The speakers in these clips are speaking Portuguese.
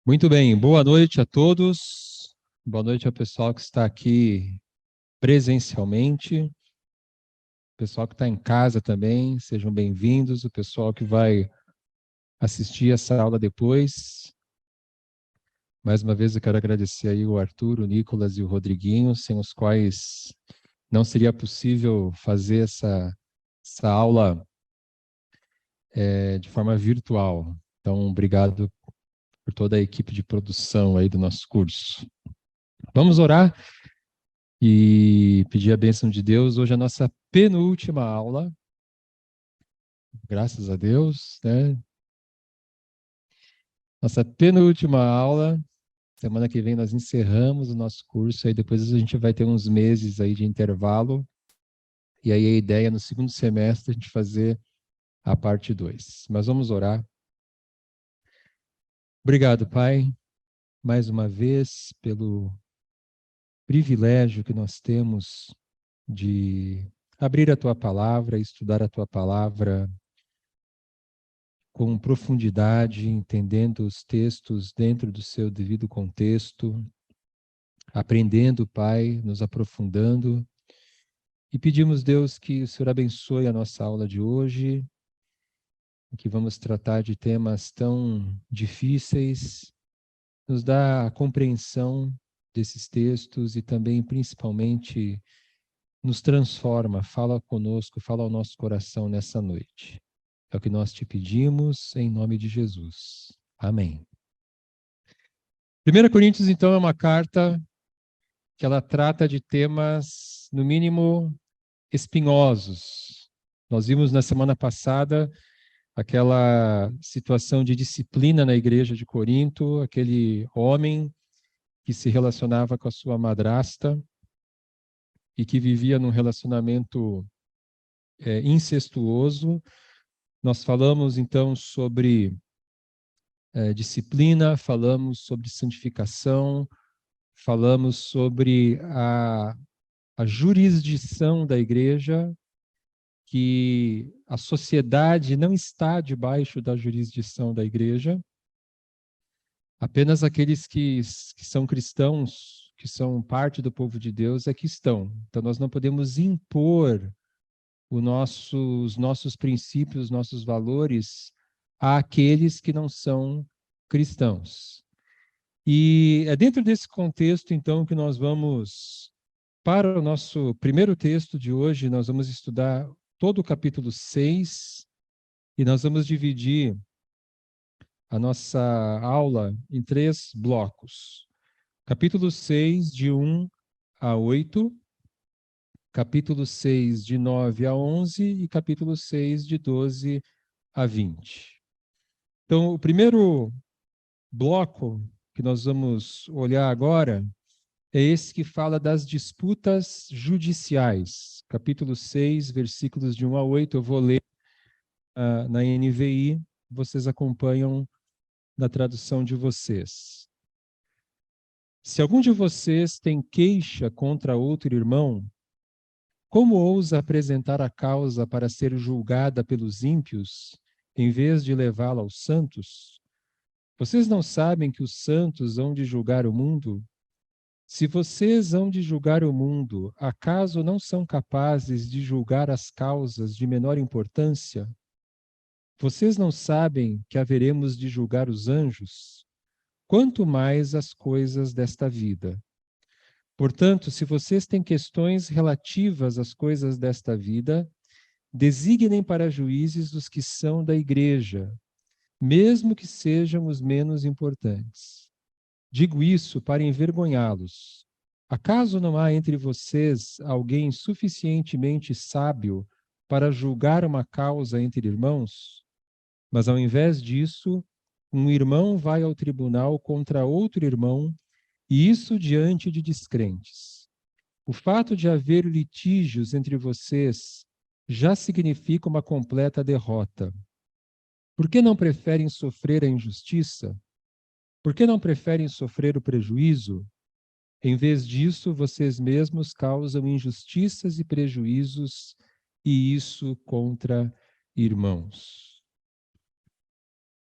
Muito bem, boa noite a todos. Boa noite ao pessoal que está aqui presencialmente, pessoal que está em casa também, sejam bem-vindos. O pessoal que vai assistir essa aula depois. Mais uma vez eu quero agradecer aí o Arthur, o Nicolas e o Rodriguinho, sem os quais não seria possível fazer essa aula de forma virtual. Então, obrigado por toda a equipe de produção aí do nosso curso. Vamos orar e pedir a bênção de Deus. Hoje é a nossa penúltima aula, graças a Deus, né? Nossa penúltima aula. Semana que vem nós encerramos o nosso curso, aí depois a gente vai ter uns meses aí de intervalo, e aí a ideia é no segundo semestre a gente fazer a parte 2. Mas vamos orar. Obrigado, Pai, mais uma vez, pelo privilégio que nós temos de abrir a Tua Palavra, estudar a Tua Palavra com profundidade, entendendo os textos dentro do seu devido contexto, aprendendo, Pai, nos aprofundando. E pedimos, Deus, que o Senhor abençoe a nossa aula de hoje, que vamos tratar de temas tão difíceis, nos dá a compreensão desses textos e também, principalmente, nos transforma, fala conosco, fala ao nosso coração nessa noite. É o que nós te pedimos, em nome de Jesus. Amém. 1 Coríntios, então, é uma carta que ela trata de temas, no mínimo, espinhosos. Nós vimos na semana passada aquela situação de disciplina na igreja de Corinto, aquele homem que se relacionava com a sua madrasta e que vivia num relacionamento incestuoso. Nós falamos, então, sobre disciplina, falamos sobre santificação, falamos sobre a jurisdição da igreja, que a sociedade não está debaixo da jurisdição da igreja, apenas aqueles que são cristãos, que são parte do povo de Deus, é que estão. Então nós não podemos impor os nossos princípios, os nossos valores àqueles que não são cristãos. E é dentro desse contexto, então, que nós vamos, para o nosso primeiro texto de hoje, nós vamos estudar todo o capítulo 6, e nós vamos dividir a nossa aula em 3 blocos. Capítulo 6, de 1 a 8, capítulo 6, de 9 a 11, e capítulo 6, de 12 a 20. Então, o primeiro bloco que nós vamos olhar agora é esse que fala das disputas judiciais. Capítulo 6, versículos de 1 a 8, eu vou ler na NVI, vocês acompanham na tradução de vocês. Se algum de vocês tem queixa contra outro irmão, como ousa apresentar a causa para ser julgada pelos ímpios, em vez de levá-la aos santos? Vocês não sabem que os santos hão de julgar o mundo? Se vocês hão de julgar o mundo, acaso não são capazes de julgar as causas de menor importância? Vocês não sabem que haveremos de julgar os anjos? Quanto mais as coisas desta vida. Portanto, se vocês têm questões relativas às coisas desta vida, designem para juízes os que são da igreja, mesmo que sejam os menos importantes. Digo isso para envergonhá-los. Acaso não há entre vocês alguém suficientemente sábio para julgar uma causa entre irmãos? Mas ao invés disso, um irmão vai ao tribunal contra outro irmão, e isso diante de descrentes. O fato de haver litígios entre vocês já significa uma completa derrota. Por que não preferem sofrer a injustiça? Por que não preferem sofrer o prejuízo? Em vez disso, vocês mesmos causam injustiças e prejuízos, e isso contra irmãos.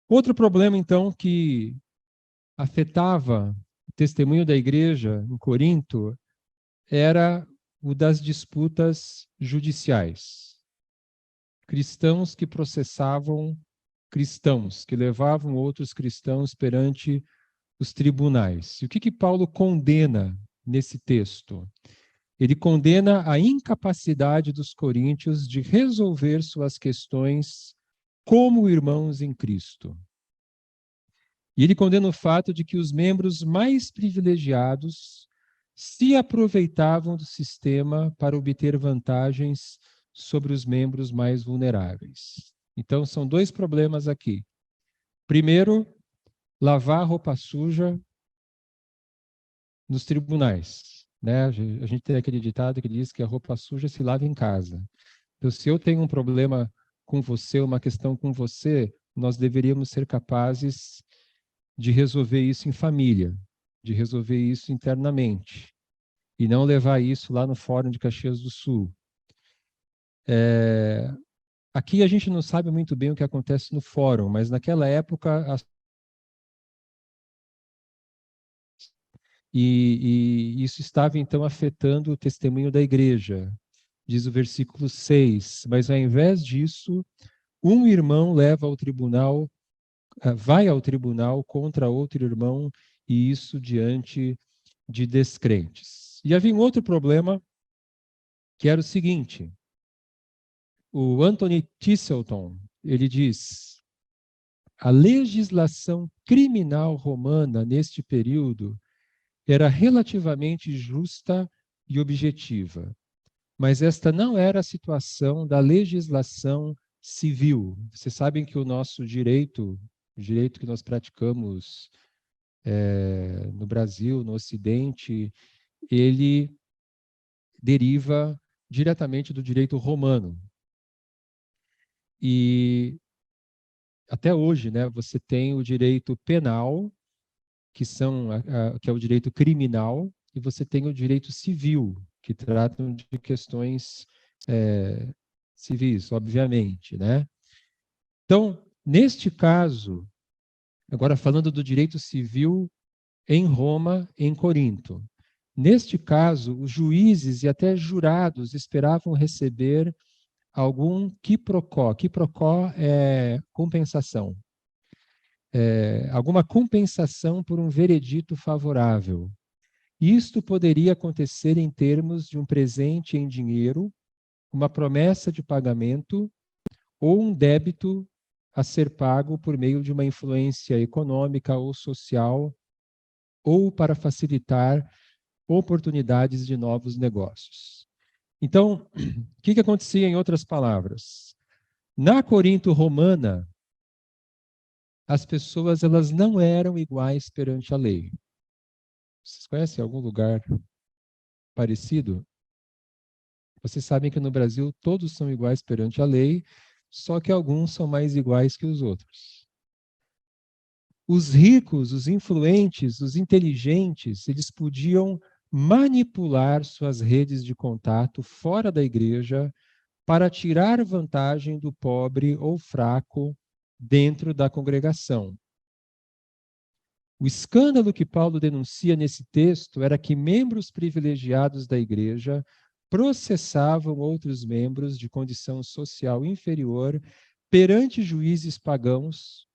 Outro problema, então, que afetava o testemunho da igreja em Corinto era o das disputas judiciais. Cristãos que processavam cristãos, que levavam outros cristãos perante os tribunais. E o que Paulo condena nesse texto? Ele condena a incapacidade dos coríntios de resolver suas questões como irmãos em Cristo. E ele condena o fato de que os membros mais privilegiados se aproveitavam do sistema para obter vantagens sobre os membros mais vulneráveis. Então, são dois problemas aqui. Primeiro, lavar roupa suja nos tribunais. Né? A gente tem aquele ditado que diz que a roupa suja se lava em casa. Então, se eu tenho um problema com você, uma questão com você, nós deveríamos ser capazes de resolver isso em família, de resolver isso internamente, e não levar isso lá no Fórum de Caxias do Sul. Aqui a gente não sabe muito bem o que acontece no fórum, mas naquela época e isso estava então afetando o testemunho da igreja. Diz o versículo 6, mas ao invés disso, um irmão leva ao tribunal, vai ao tribunal contra outro irmão, e isso diante de descrentes. E havia um outro problema, que era o seguinte: o Anthony Tisselton, ele diz, a legislação criminal romana neste período era relativamente justa e objetiva, mas esta não era a situação da legislação civil. Vocês sabem que o nosso direito, o direito que nós praticamos no Brasil, no Ocidente, ele deriva diretamente do direito romano. E até hoje, né, você tem o direito penal, que é o direito criminal, e você tem o direito civil, que tratam de questões civis, obviamente, né? Então, neste caso, agora falando do direito civil em Roma, em Corinto, neste caso, os juízes e até jurados esperavam receber algum quiprocó. Quiprocó é compensação. Alguma compensação por um veredito favorável. Isto poderia acontecer em termos de um presente em dinheiro, uma promessa de pagamento ou um débito a ser pago por meio de uma influência econômica ou social ou para facilitar oportunidades de novos negócios. Então, o que acontecia em outras palavras? Na Corinto romana, as pessoas elas não eram iguais perante a lei. Vocês conhecem algum lugar parecido? Vocês sabem que no Brasil todos são iguais perante a lei, só que alguns são mais iguais que os outros. Os ricos, os influentes, os inteligentes, eles podiam manipular suas redes de contato fora da igreja para tirar vantagem do pobre ou fraco dentro da congregação. O escândalo que Paulo denuncia nesse texto era que membros privilegiados da igreja processavam outros membros de condição social inferior perante juízes pagãos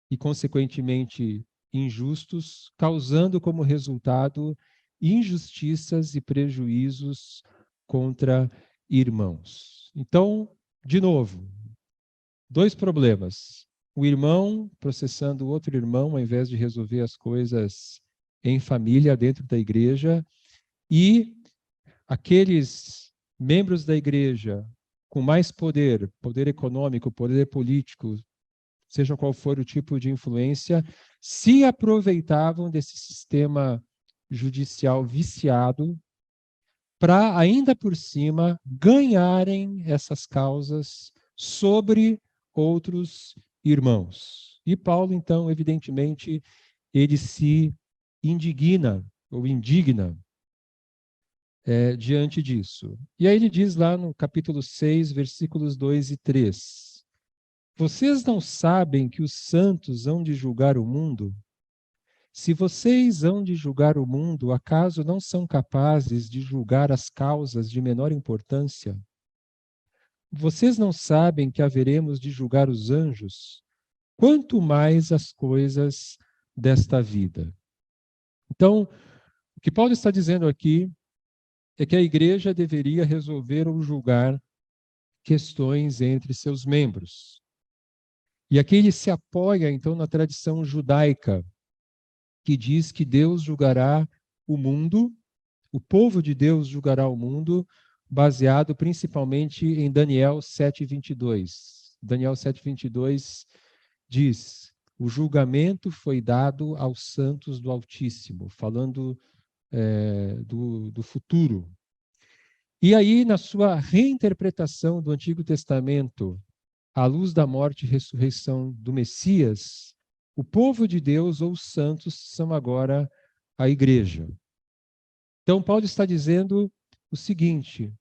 e, consequentemente, injustos, causando como resultado injustiças e prejuízos contra irmãos. Então, de novo, dois problemas. O irmão processando o outro irmão, ao invés de resolver as coisas em família, dentro da igreja, e aqueles membros da igreja com mais poder, poder econômico, poder político, seja qual for o tipo de influência, se aproveitavam desse sistema judicial viciado para, ainda por cima, ganharem essas causas sobre outros irmãos. E Paulo, então, evidentemente, ele se indigna ou indigna diante disso. E aí ele diz lá no capítulo 6, versículos 2 e 3, vocês não sabem que os santos hão de julgar o mundo? Se vocês hão de julgar o mundo, acaso não são capazes de julgar as causas de menor importância? Vocês não sabem que haveremos de julgar os anjos? Quanto mais as coisas desta vida. Então, o que Paulo está dizendo aqui é que a igreja deveria resolver ou julgar questões entre seus membros. E aqui ele se apoia, então, na tradição judaica, que diz que Deus julgará o mundo, o povo de Deus julgará o mundo, baseado principalmente em Daniel 7:22. Daniel 7:22 diz: o julgamento foi dado aos santos do Altíssimo, falando do futuro. E aí, na sua reinterpretação do Antigo Testamento, à luz da morte e ressurreição do Messias, o povo de Deus, ou os santos, são agora a igreja. Então, Paulo está dizendo o seguinte,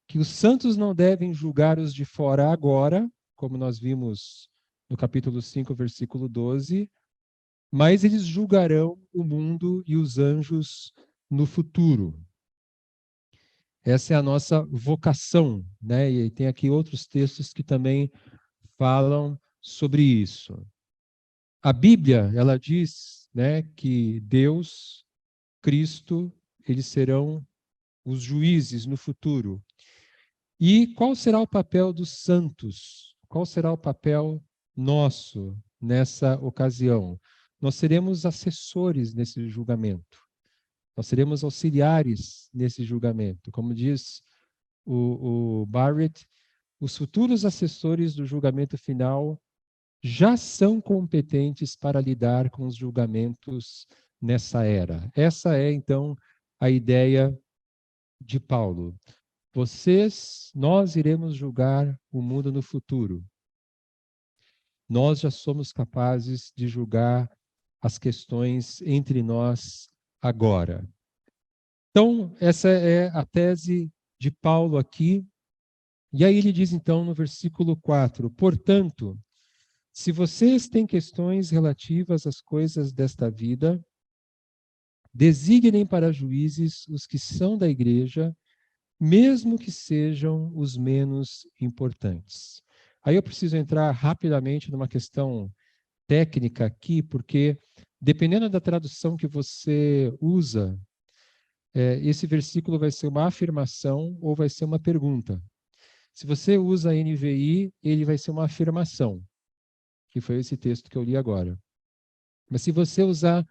que os santos não devem julgar os de fora agora, como nós vimos no capítulo 5, versículo 12, mas eles julgarão o mundo e os anjos no futuro. Essa é a nossa vocação, né? E tem aqui outros textos que também falam sobre isso. A Bíblia, ela diz, né, que Deus, Cristo, eles serão os juízes no futuro. E qual será o papel dos santos? Qual será o papel nosso nessa ocasião? Nós seremos assessores nesse julgamento. Nós seremos auxiliares nesse julgamento. Como diz o Barrett, os futuros assessores do julgamento final já são competentes para lidar com os julgamentos nessa era. Essa é, então, a ideia de Paulo. Nós iremos julgar o mundo no futuro. Nós já somos capazes de julgar as questões entre nós agora. Então, essa é a tese de Paulo aqui. E aí ele diz, então, no versículo 4, portanto, se vocês têm questões relativas às coisas desta vida, designem para juízes os que são da igreja, mesmo que sejam os menos importantes. Aí eu preciso entrar rapidamente numa questão técnica aqui, porque dependendo da tradução que você usa, esse versículo vai ser uma afirmação ou vai ser uma pergunta. Se você usa a NVI, ele vai ser uma afirmação, que foi esse texto que eu li agora. Mas se você usar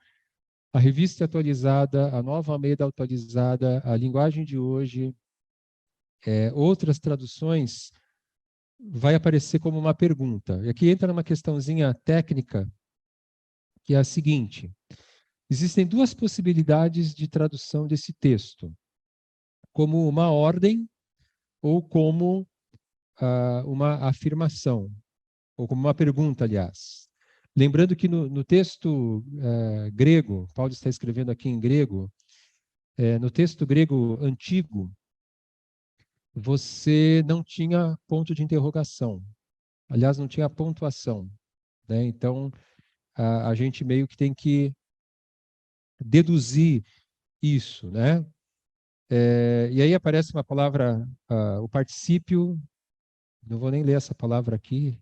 a revista atualizada, a Nova Almeida atualizada, a linguagem de hoje, outras traduções, vai aparecer como uma pergunta. E aqui entra numa questãozinha técnica, que é a seguinte: existem duas possibilidades de tradução desse texto, como uma ordem ou como uma afirmação, ou como uma pergunta, aliás. Lembrando que no texto grego, Paulo está escrevendo aqui em grego, no texto grego antigo, você não tinha ponto de interrogação. Aliás, não tinha pontuação, né? Então, a gente meio que tem que deduzir isso, né? E aí aparece uma palavra, o particípio, não vou nem ler essa palavra aqui,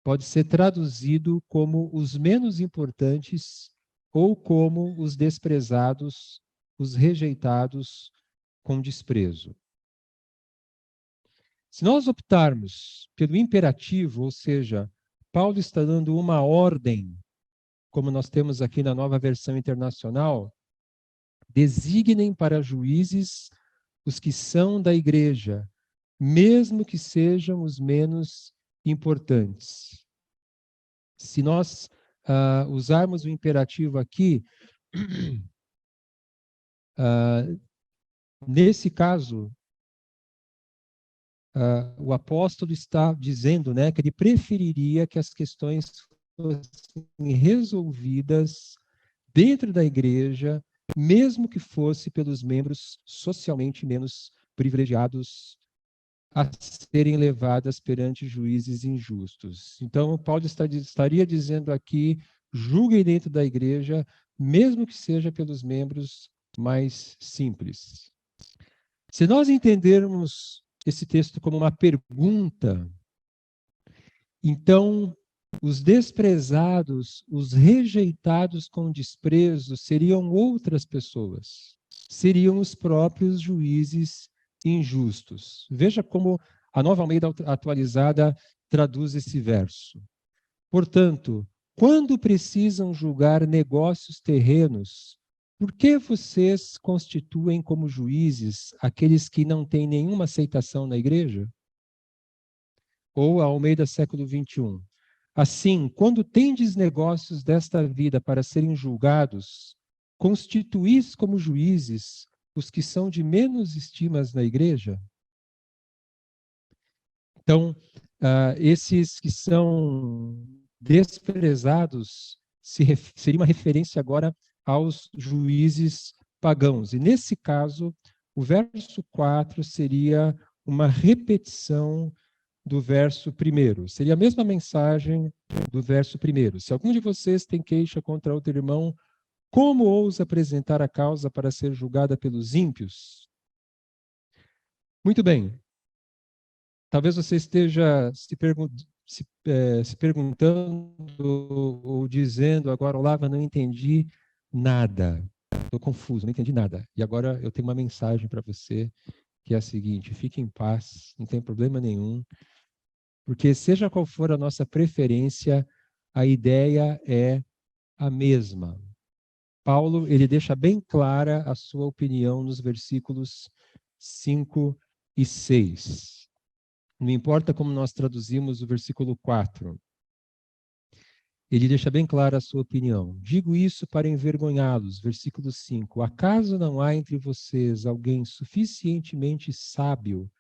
pode ser traduzido como os menos importantes ou como os desprezados, os rejeitados com desprezo. Se nós optarmos pelo imperativo, ou seja, Paulo está dando uma ordem, como nós temos aqui na Nova Versão Internacional, designem para juízes os que são da igreja, mesmo que sejam os menos importantes. Se nós usarmos o imperativo aqui, nesse caso, o apóstolo está dizendo, né, que ele preferiria que as questões fossem resolvidas dentro da igreja, mesmo que fosse pelos membros socialmente menos privilegiados a serem levadas perante juízes injustos. Então, Paulo estaria dizendo aqui julguem dentro da igreja, mesmo que seja pelos membros mais simples. Se nós entendermos esse texto como uma pergunta, então os desprezados, os rejeitados com desprezo seriam outras pessoas, seriam os próprios juízes injustos. Veja como a Nova Almeida Atualizada traduz esse verso. Portanto, quando precisam julgar negócios terrenos, por que vocês constituem como juízes aqueles que não têm nenhuma aceitação na igreja? Ou a Almeida século XXI. Assim, quando tendes negócios desta vida para serem julgados, constituís como juízes os que são de menos estimas na igreja? Então, esses que são desprezados seria uma referência agora aos juízes pagãos. E nesse caso, o verso 4 seria uma repetição do verso 1. Seria a mesma mensagem do verso 1. Se algum de vocês tem queixa contra outro irmão, como ousa apresentar a causa para ser julgada pelos ímpios? Muito bem. Talvez você esteja se perguntando ou dizendo agora, Olavo, não entendi nada. Estou confuso, não entendi nada. E agora eu tenho uma mensagem para você, que é a seguinte: fique em paz, não tem problema nenhum, porque seja qual for a nossa preferência, a ideia é a mesma. Paulo, ele deixa bem clara a sua opinião nos versículos 5 e 6. Não importa como nós traduzimos o versículo 4. Ele deixa bem clara a sua opinião. Digo isso para envergonhá-los. Versículo 5. Acaso não há entre vocês alguém suficientemente sábio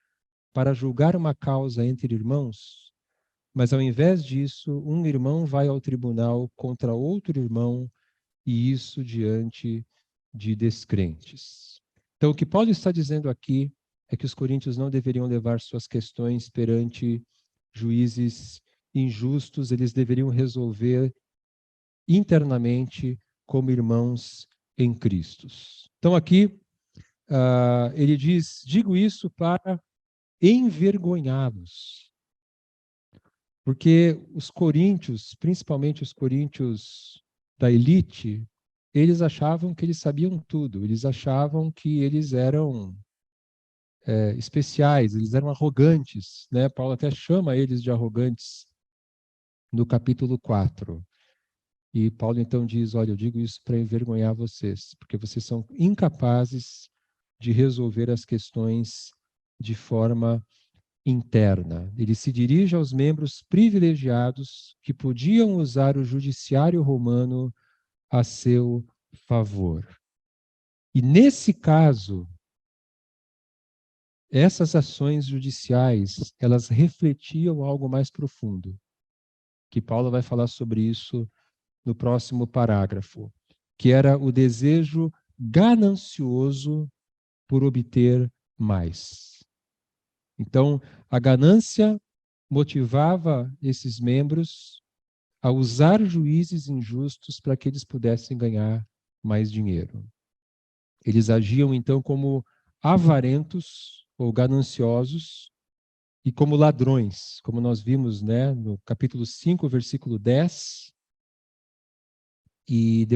para julgar uma causa entre irmãos? Mas ao invés disso, um irmão vai ao tribunal contra outro irmão, e isso diante de descrentes. Então, o que Paulo está dizendo aqui é que os coríntios não deveriam levar suas questões perante juízes injustos, eles deveriam resolver internamente como irmãos em Cristo. Então, aqui, ele diz: digo isso para envergonhá-los. Porque os coríntios, principalmente os coríntios da elite, eles achavam que eles sabiam tudo, eles achavam que eles eram especiais, eles eram arrogantes, né? Paulo até chama eles de arrogantes no capítulo 4. E Paulo então diz, olha, eu digo isso para envergonhar vocês, porque vocês são incapazes de resolver as questões de forma interna. Ele se dirige aos membros privilegiados que podiam usar o judiciário romano a seu favor. E nesse caso, essas ações judiciais, elas refletiam algo mais profundo, que Paulo vai falar sobre isso no próximo parágrafo, que era o desejo ganancioso por obter mais. Então, a ganância motivava esses membros a usar juízes injustos para que eles pudessem ganhar mais dinheiro. Eles agiam, então, como avarentos ou gananciosos e como ladrões, como nós vimos, né, no capítulo 5, versículo 10, e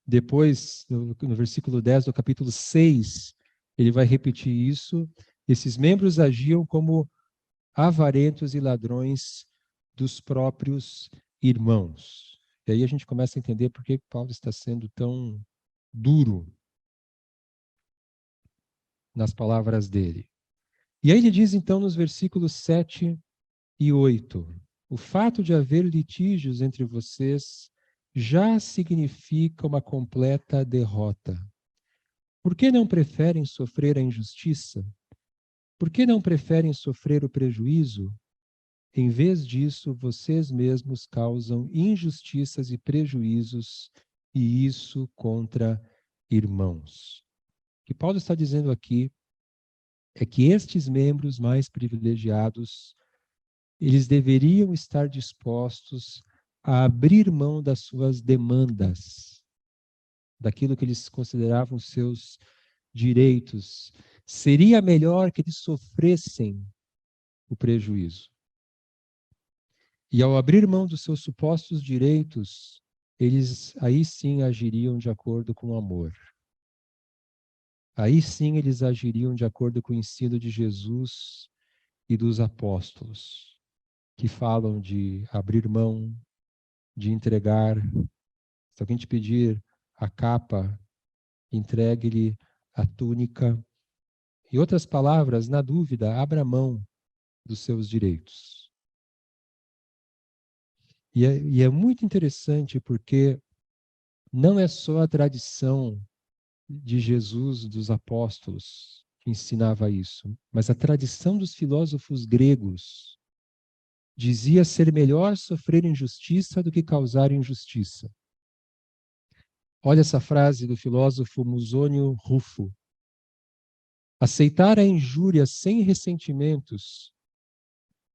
depois, no versículo 10 do capítulo 6, ele vai repetir isso. Esses membros agiam como avarentos e ladrões dos próprios irmãos. E aí a gente começa a entender por que Paulo está sendo tão duro nas palavras dele. E aí ele diz então nos versículos 7 e 8, o fato de haver litígios entre vocês já significa uma completa derrota. Por que não preferem sofrer a injustiça? Por que não preferem sofrer o prejuízo? Em vez disso, vocês mesmos causam injustiças e prejuízos, e isso contra irmãos. O que Paulo está dizendo aqui é que estes membros mais privilegiados, eles deveriam estar dispostos a abrir mão das suas demandas, daquilo que eles consideravam seus direitos. Seria melhor que eles sofressem o prejuízo. E ao abrir mão dos seus supostos direitos, eles aí sim agiriam de acordo com o amor. Aí sim eles agiriam de acordo com o ensino de Jesus e dos apóstolos, que falam de abrir mão, de entregar. Se alguém te pedir a capa, entregue-lhe a túnica. Em outras palavras, na dúvida, abra mão dos seus direitos. E é muito interessante porque não é só a tradição de Jesus, dos apóstolos, que ensinava isso, mas a tradição dos filósofos gregos dizia ser melhor sofrer injustiça do que causar injustiça. Olha essa frase do filósofo Musônio Rufo. Aceitar a injúria sem ressentimentos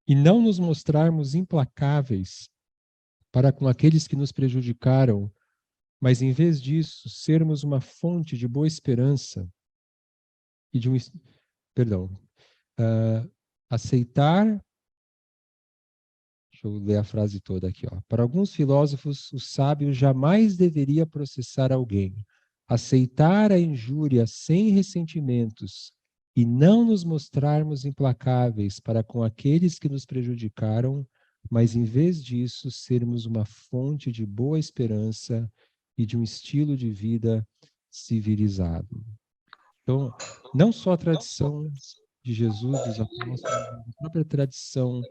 e não nos mostrarmos implacáveis para com aqueles que nos prejudicaram, mas em vez disso, sermos uma fonte de boa esperança e de um... Perdão. Aceitar... Deixa eu ler a frase toda aqui. Ó. Para alguns filósofos, o sábio jamais deveria processar alguém. Aceitar a injúria sem ressentimentos e não nos mostrarmos implacáveis para com aqueles que nos prejudicaram, mas em vez disso, sermos uma fonte de boa esperança e de um estilo de vida civilizado. Então, não só a tradição de Jesus, dos apóstolos, mas a própria tradição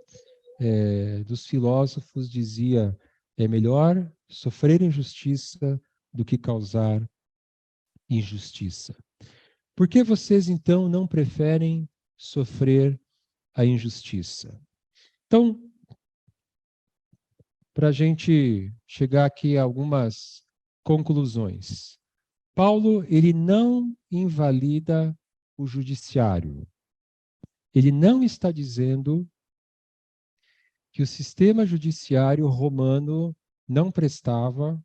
dos filósofos dizia: é melhor sofrer injustiça do que causar injustiça. Por que vocês, então, não preferem sofrer a injustiça? Então, para a gente chegar aqui a algumas conclusões. Paulo, ele não invalida o judiciário. Ele não está dizendo que o sistema judiciário romano não prestava,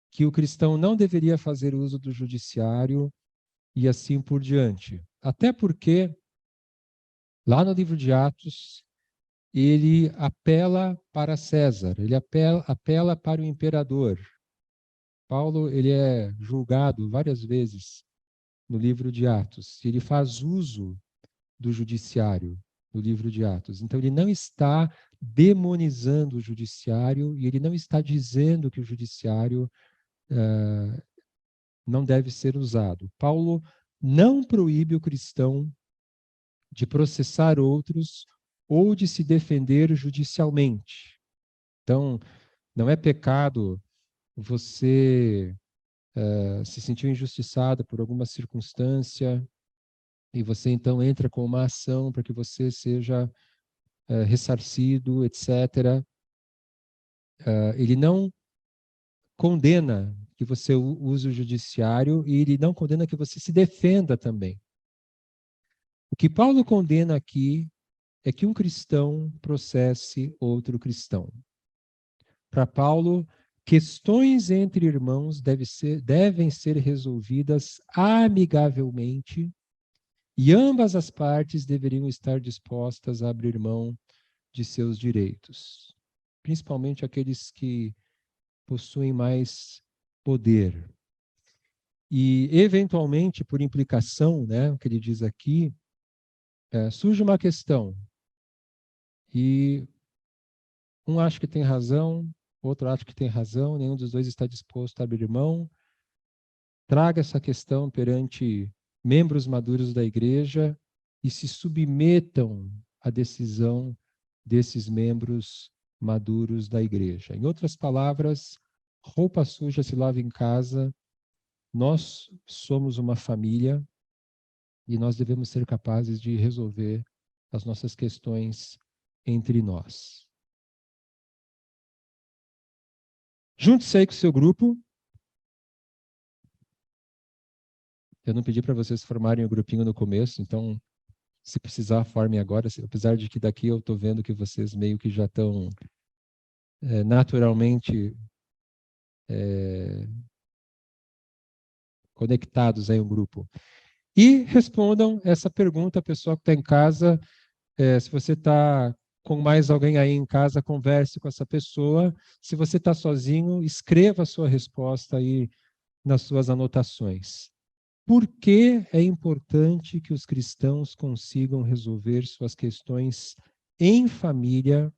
que o cristão não deveria fazer uso do judiciário e assim por diante. Até porque, lá no livro de Atos, ele apela para César, ele apela para o imperador. Paulo, ele é julgado várias vezes no livro de Atos. Ele faz uso do judiciário no livro de Atos. Então, ele não está demonizando o judiciário e ele não está dizendo que o judiciário não deve ser usado. Paulo não proíbe o cristão de processar outros ou de se defender judicialmente. Então, não é pecado você se sentir injustiçado por alguma circunstância e você então entra com uma ação para que você seja ressarcido, etc. Ele não condena que você use o judiciário e ele não condena que você se defenda também. O que Paulo condena aqui é que um cristão processe outro cristão. Para Paulo, questões entre irmãos devem ser resolvidas amigavelmente e ambas as partes deveriam estar dispostas a abrir mão de seus direitos, principalmente aqueles que possuem mais poder. E, eventualmente, por implicação, né, o que ele diz aqui, surge uma questão e um acha que tem razão, outro acha que tem razão, nenhum dos dois está disposto a abrir mão. Traga essa questão perante membros maduros da igreja e se submetam à decisão desses membros maduros da igreja. Em outras palavras, roupa suja se lava em casa, nós somos uma família e nós devemos ser capazes de resolver as nossas questões entre nós. Junte-se aí com o seu grupo. Eu não pedi para vocês formarem o grupinho no começo, então, se precisar, formem agora, apesar de que daqui eu estou vendo que vocês meio que já estão naturalmente conectados em um grupo. E respondam essa pergunta, pessoal que está em casa, se você está com mais alguém aí em casa, converse com essa pessoa. Se você está sozinho, escreva a sua resposta aí nas suas anotações. Por que é importante que os cristãos consigam resolver suas questões em família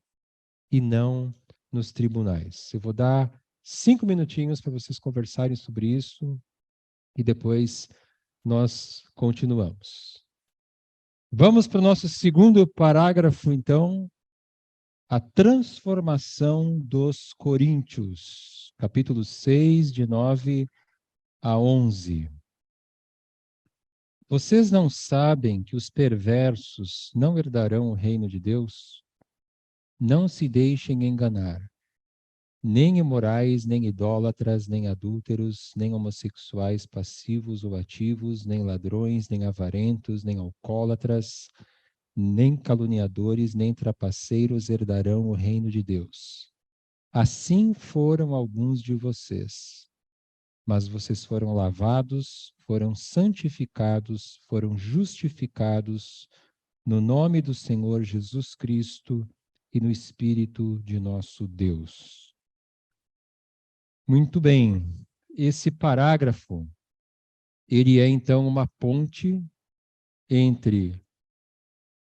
e não nos tribunais? Eu vou dar 5 minutinhos para vocês conversarem sobre isso e depois nós continuamos. Vamos para o nosso segundo parágrafo, então, a transformação dos coríntios, capítulo 6, de 9 a 11. Vocês não sabem que os perversos não herdarão o reino de Deus? Não se deixem enganar. Nem imorais, nem idólatras, nem adúlteros, nem homossexuais passivos ou ativos, nem ladrões, nem avarentos, nem alcoólatras, nem caluniadores, nem trapaceiros herdarão o reino de Deus. Assim foram alguns de vocês. Mas vocês foram lavados, foram santificados, foram justificados no nome do Senhor Jesus Cristo e no Espírito de nosso Deus. Muito bem, esse parágrafo, ele é então uma ponte entre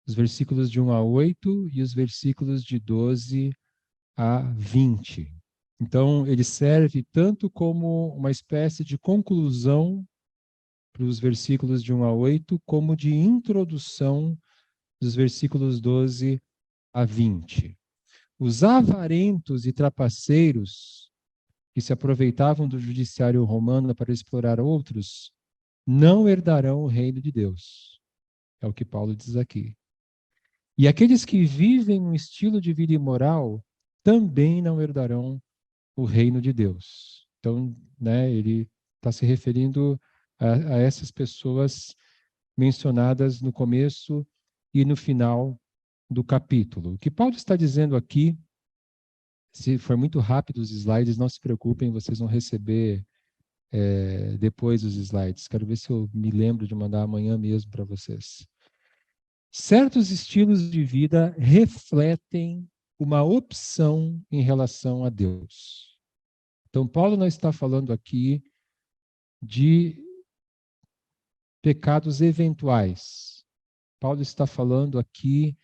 os versículos de 1 a 8 e os versículos de 12 a 20. Então, ele serve tanto como uma espécie de conclusão para os versículos de 1 a 8, como de introdução dos versículos 12 a 20. Os avarentos e trapaceiros que se aproveitavam do judiciário romano para explorar outros, não herdarão o reino de Deus. É o que Paulo diz aqui. E aqueles que vivem um estilo de vida imoral também não herdarão o reino de Deus. Então, ele está se referindo a essas pessoas mencionadas no começo e no final do capítulo. O que Paulo está dizendo aqui, se for muito rápido os slides, não se preocupem, vocês vão receber depois os slides. Quero ver se eu me lembro de mandar amanhã mesmo para vocês. Certos estilos de vida refletem uma opção em relação a Deus. Então, Paulo não está falando aqui de pecados eventuais. Paulo está falando aqui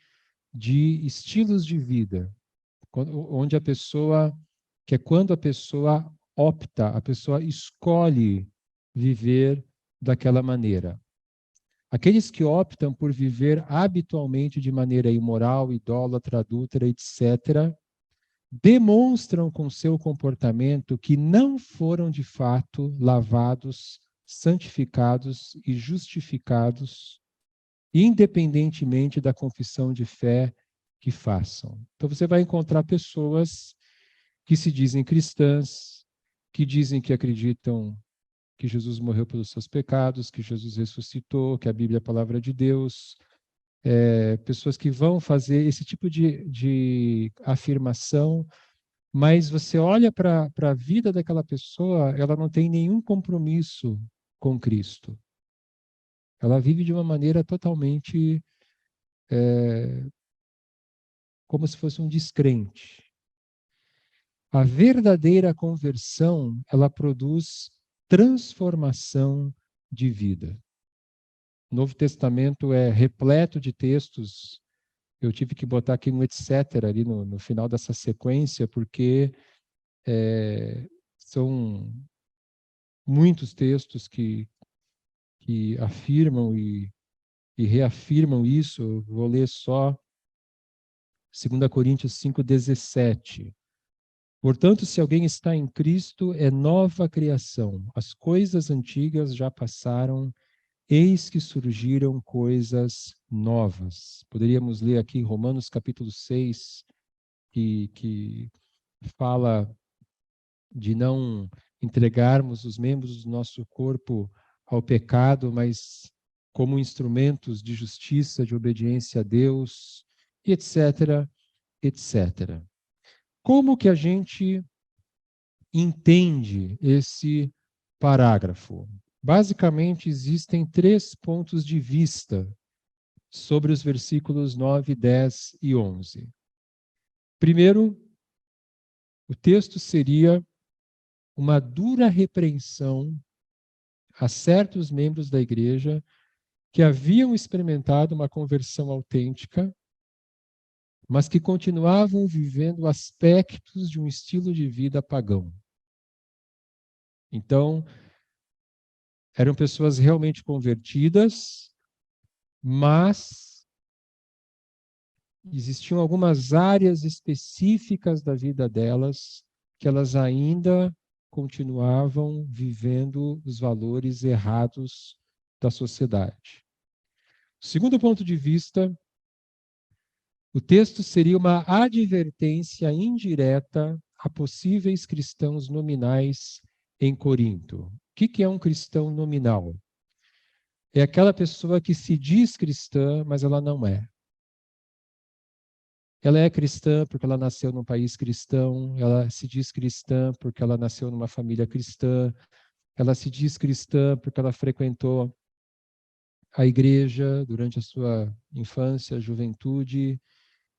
de estilos de vida, onde a pessoa, que é quando a pessoa opta, a pessoa escolhe viver daquela maneira. Aqueles que optam por viver habitualmente de maneira imoral, idólatra, adúltera, etc., demonstram com seu comportamento que não foram de fato lavados, santificados e justificados, independentemente da confissão de fé que façam. Então você vai encontrar pessoas que se dizem cristãs, que dizem que acreditam que Jesus morreu pelos seus pecados, que Jesus ressuscitou, que a Bíblia é a palavra de Deus, pessoas que vão fazer esse tipo de afirmação, mas você olha para a vida daquela pessoa, ela não tem nenhum compromisso com Cristo. Ela vive de uma maneira totalmente como se fosse um descrente. A verdadeira conversão, ela produz transformação de vida. O Novo Testamento é repleto de textos. Eu tive que botar aqui um etc. ali no final dessa sequência, porque são muitos textos que afirmam e reafirmam isso. Eu vou ler só 2 Coríntios 5,17. Portanto, se alguém está em Cristo, é nova criação. As coisas antigas já passaram, eis que surgiram coisas novas. Poderíamos ler aqui Romanos capítulo 6, que fala de não entregarmos os membros do nosso corpo ao pecado, mas como instrumentos de justiça, de obediência a Deus, etc., etc. Como que a gente entende esse parágrafo? Basicamente, existem 3 pontos de vista sobre os versículos 9, 10 e 11. Primeiro, o texto seria uma dura repreensão a certos membros da igreja que haviam experimentado uma conversão autêntica, mas que continuavam vivendo aspectos de um estilo de vida pagão. Então, eram pessoas realmente convertidas, mas existiam algumas áreas específicas da vida delas que elas ainda continuavam vivendo os valores errados da sociedade. Segundo ponto de vista, o texto seria uma advertência indireta a possíveis cristãos nominais em Corinto. O que é um cristão nominal? É aquela pessoa que se diz cristã, mas ela não é. Ela é cristã porque ela nasceu num país cristão, ela se diz cristã porque ela nasceu numa família cristã, ela se diz cristã porque ela frequentou a igreja durante a sua infância, juventude,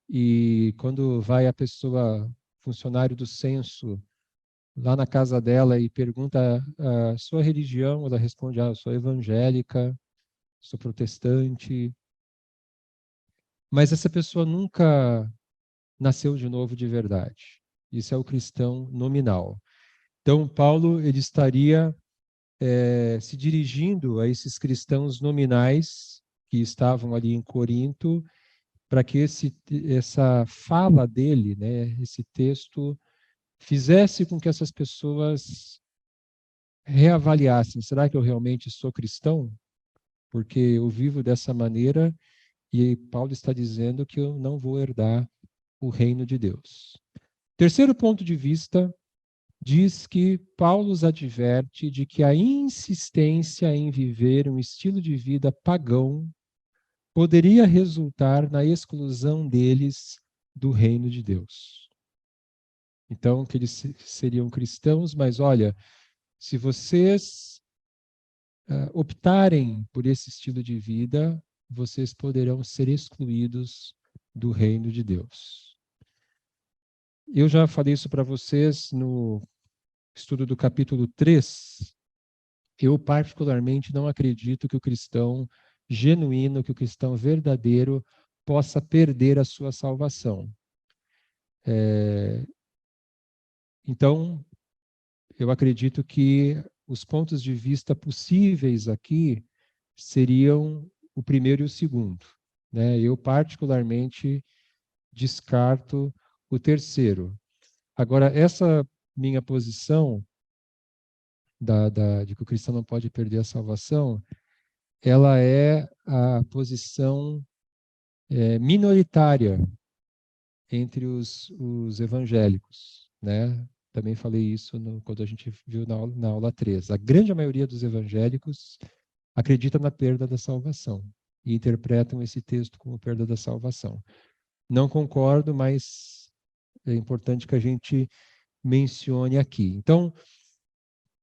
e quando vai a pessoa, funcionário do censo, lá na casa dela e pergunta a sua religião, ela responde, eu sou evangélica, sou protestante, mas essa pessoa nunca nasceu de novo de verdade. Isso é o cristão nominal. Então, Paulo ele estaria se dirigindo a esses cristãos nominais que estavam ali em Corinto, para que essa fala dele, né, esse texto, fizesse com que essas pessoas reavaliassem: será que eu realmente sou cristão? Porque eu vivo dessa maneira e Paulo está dizendo que eu não vou herdar o reino de Deus. Terceiro ponto de vista, diz que Paulo os adverte de que a insistência em viver um estilo de vida pagão poderia resultar na exclusão deles do reino de Deus. Então, que eles seriam cristãos, mas olha, se vocês optarem por esse estilo de vida, vocês poderão ser excluídos do reino de Deus. Eu já falei isso para vocês no estudo do capítulo 3. Eu, particularmente, não acredito que o cristão genuíno, que o cristão verdadeiro, possa perder a sua salvação. Então, eu acredito que os pontos de vista possíveis aqui seriam o primeiro e o segundo, né? Eu, particularmente, descarto o terceiro. Agora, essa minha posição de que o cristão não pode perder a salvação, ela é a posição minoritária entre os evangélicos, né? Também falei isso quando a gente viu na aula 3. A grande maioria dos evangélicos acredita na perda da salvação e interpretam esse texto como perda da salvação. Não concordo, mas é importante que a gente mencione aqui. Então,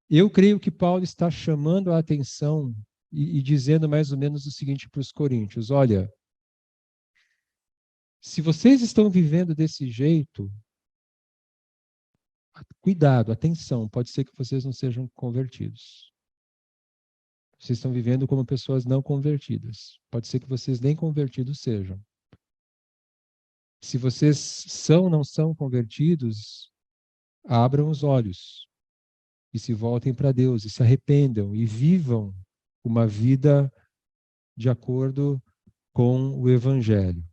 eu creio que Paulo está chamando a atenção e dizendo mais ou menos o seguinte para os coríntios: olha, se vocês estão vivendo desse jeito, cuidado, atenção, pode ser que vocês não sejam convertidos. Vocês estão vivendo como pessoas não convertidas. Pode ser que vocês nem convertidos sejam. Se vocês são ou não são convertidos, abram os olhos e se voltem para Deus, e se arrependam e vivam uma vida de acordo com o Evangelho.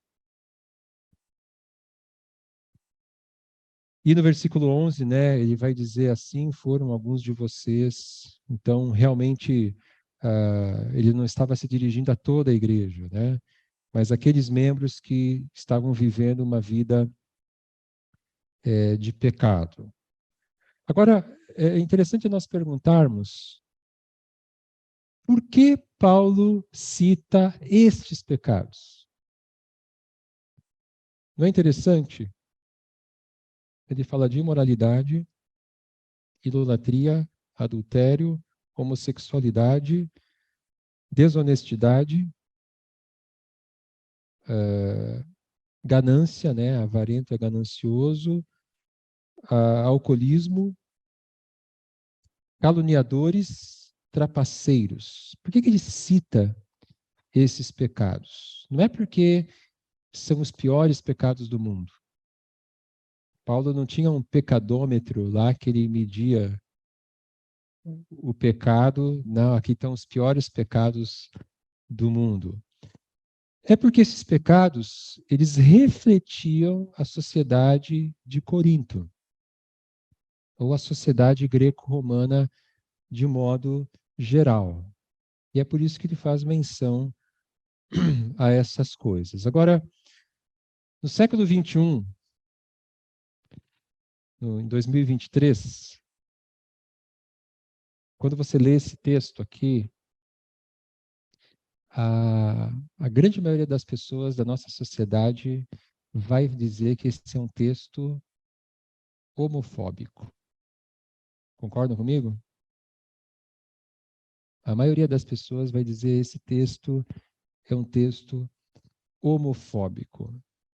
E no versículo 11, né, ele vai dizer assim: foram alguns de vocês. Então, realmente, ele não estava se dirigindo a toda a igreja, né, mas aqueles membros que estavam vivendo uma vida de pecado. Agora, é interessante nós perguntarmos por que Paulo cita estes pecados. Não é interessante? Ele fala de imoralidade, idolatria, adultério, homossexualidade, desonestidade, ganância, né? Avarento é ganancioso, alcoolismo, caluniadores, trapaceiros. Por que ele cita esses pecados? Não é porque são os piores pecados do mundo. Paulo não tinha um pecadômetro lá que ele media o pecado. Não, aqui estão os piores pecados do mundo. É porque esses pecados, eles refletiam a sociedade de Corinto, ou a sociedade greco-romana de modo geral. E é por isso que ele faz menção a essas coisas. Agora, no século XXI, em 2023, quando você lê esse texto aqui, a grande maioria das pessoas da nossa sociedade vai dizer que esse é um texto homofóbico. Concordam comigo? A maioria das pessoas vai dizer que esse texto é um texto homofóbico.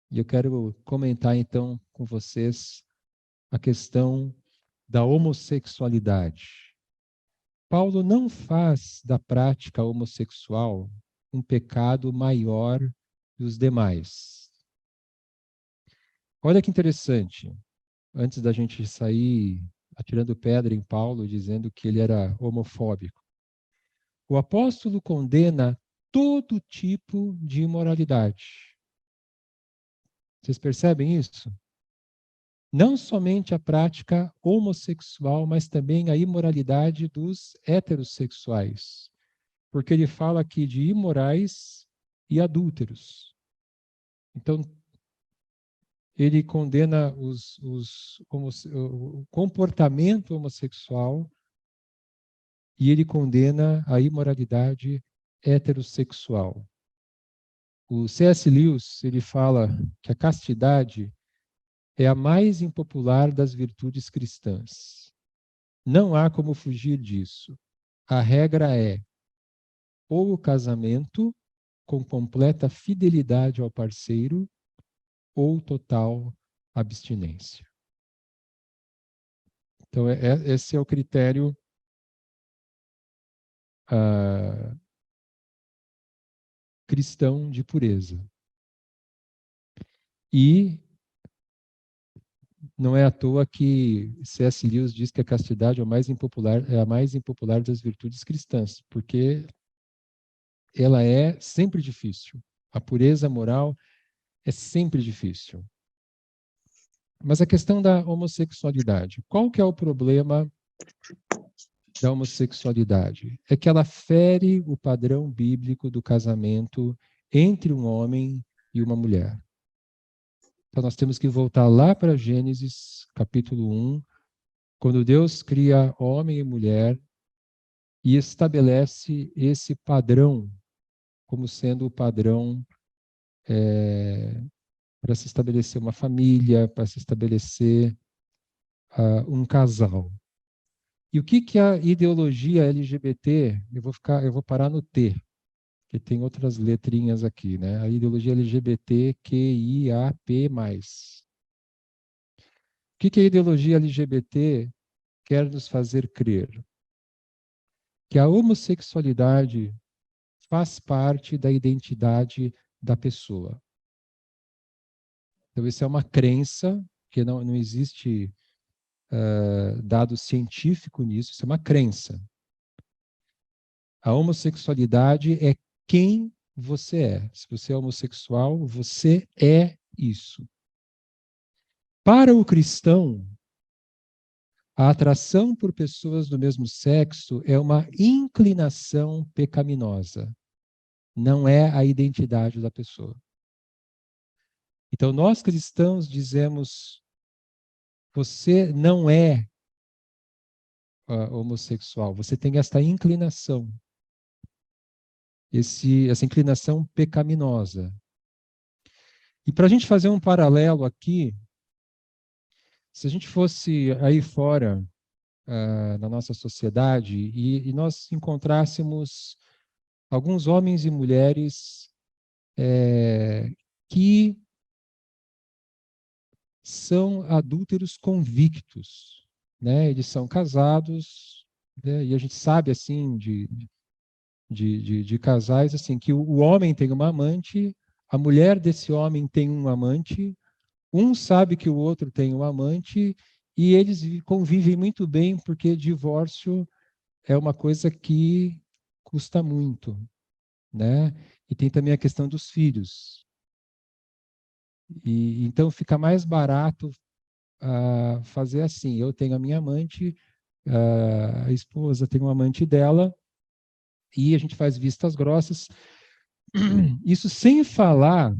E eu quero comentar então com vocês a questão da homossexualidade. Paulo não faz da prática homossexual um pecado maior que os demais. Olha que interessante, antes da gente sair atirando pedra em Paulo, dizendo que ele era homofóbico, o apóstolo condena todo tipo de imoralidade. Vocês percebem isso? Não somente a prática homossexual, mas também a imoralidade dos heterossexuais. Porque ele fala aqui de imorais e adúlteros. Então, ele condena o comportamento homossexual e ele condena a imoralidade heterossexual. O C.S. Lewis, ele fala que a castidade é a mais impopular das virtudes cristãs. Não há como fugir disso. A regra é ou o casamento com completa fidelidade ao parceiro ou total abstinência. Então, esse é o critério cristão de pureza. E não é à toa que C.S. Lewis diz que a castidade é a mais impopular das virtudes cristãs, porque ela é sempre difícil. A pureza moral é sempre difícil. Mas a questão da homossexualidade, qual que é o problema da homossexualidade? É que ela fere o padrão bíblico do casamento entre um homem e uma mulher. Então nós temos que voltar lá para Gênesis, capítulo 1, quando Deus cria homem e mulher e estabelece esse padrão como sendo o padrão para se estabelecer uma família, para se estabelecer um casal. E o que a ideologia LGBT, eu vou parar no T, que tem outras letrinhas aqui, né? A ideologia LGBTQIAP+. O que a ideologia LGBT quer nos fazer crer? Que a homossexualidade faz parte da identidade da pessoa. Então, isso é uma crença, que não existe dado científico nisso, isso é uma crença. A homossexualidade é quem você é. Se você é homossexual, você é isso. Para o cristão, a atração por pessoas do mesmo sexo é uma inclinação pecaminosa. Não é a identidade da pessoa. Então, nós cristãos dizemos, você não é homossexual, você tem esta inclinação, essa inclinação pecaminosa. E para a gente fazer um paralelo aqui, Se a gente fosse aí fora, na nossa sociedade, e nós encontrássemos alguns homens e mulheres que são adúlteros convictos, né? Eles são casados, né? E a gente sabe, assim, de casais, assim, que o homem tem uma amante, a mulher desse homem tem um amante, um sabe que o outro tem um amante, e eles convivem muito bem, porque divórcio é uma coisa que custa muito, né? E tem também a questão dos filhos. E então fica mais barato fazer assim. Eu tenho a minha amante, a esposa tem um amante dela, e a gente faz vistas grossas. Isso sem falar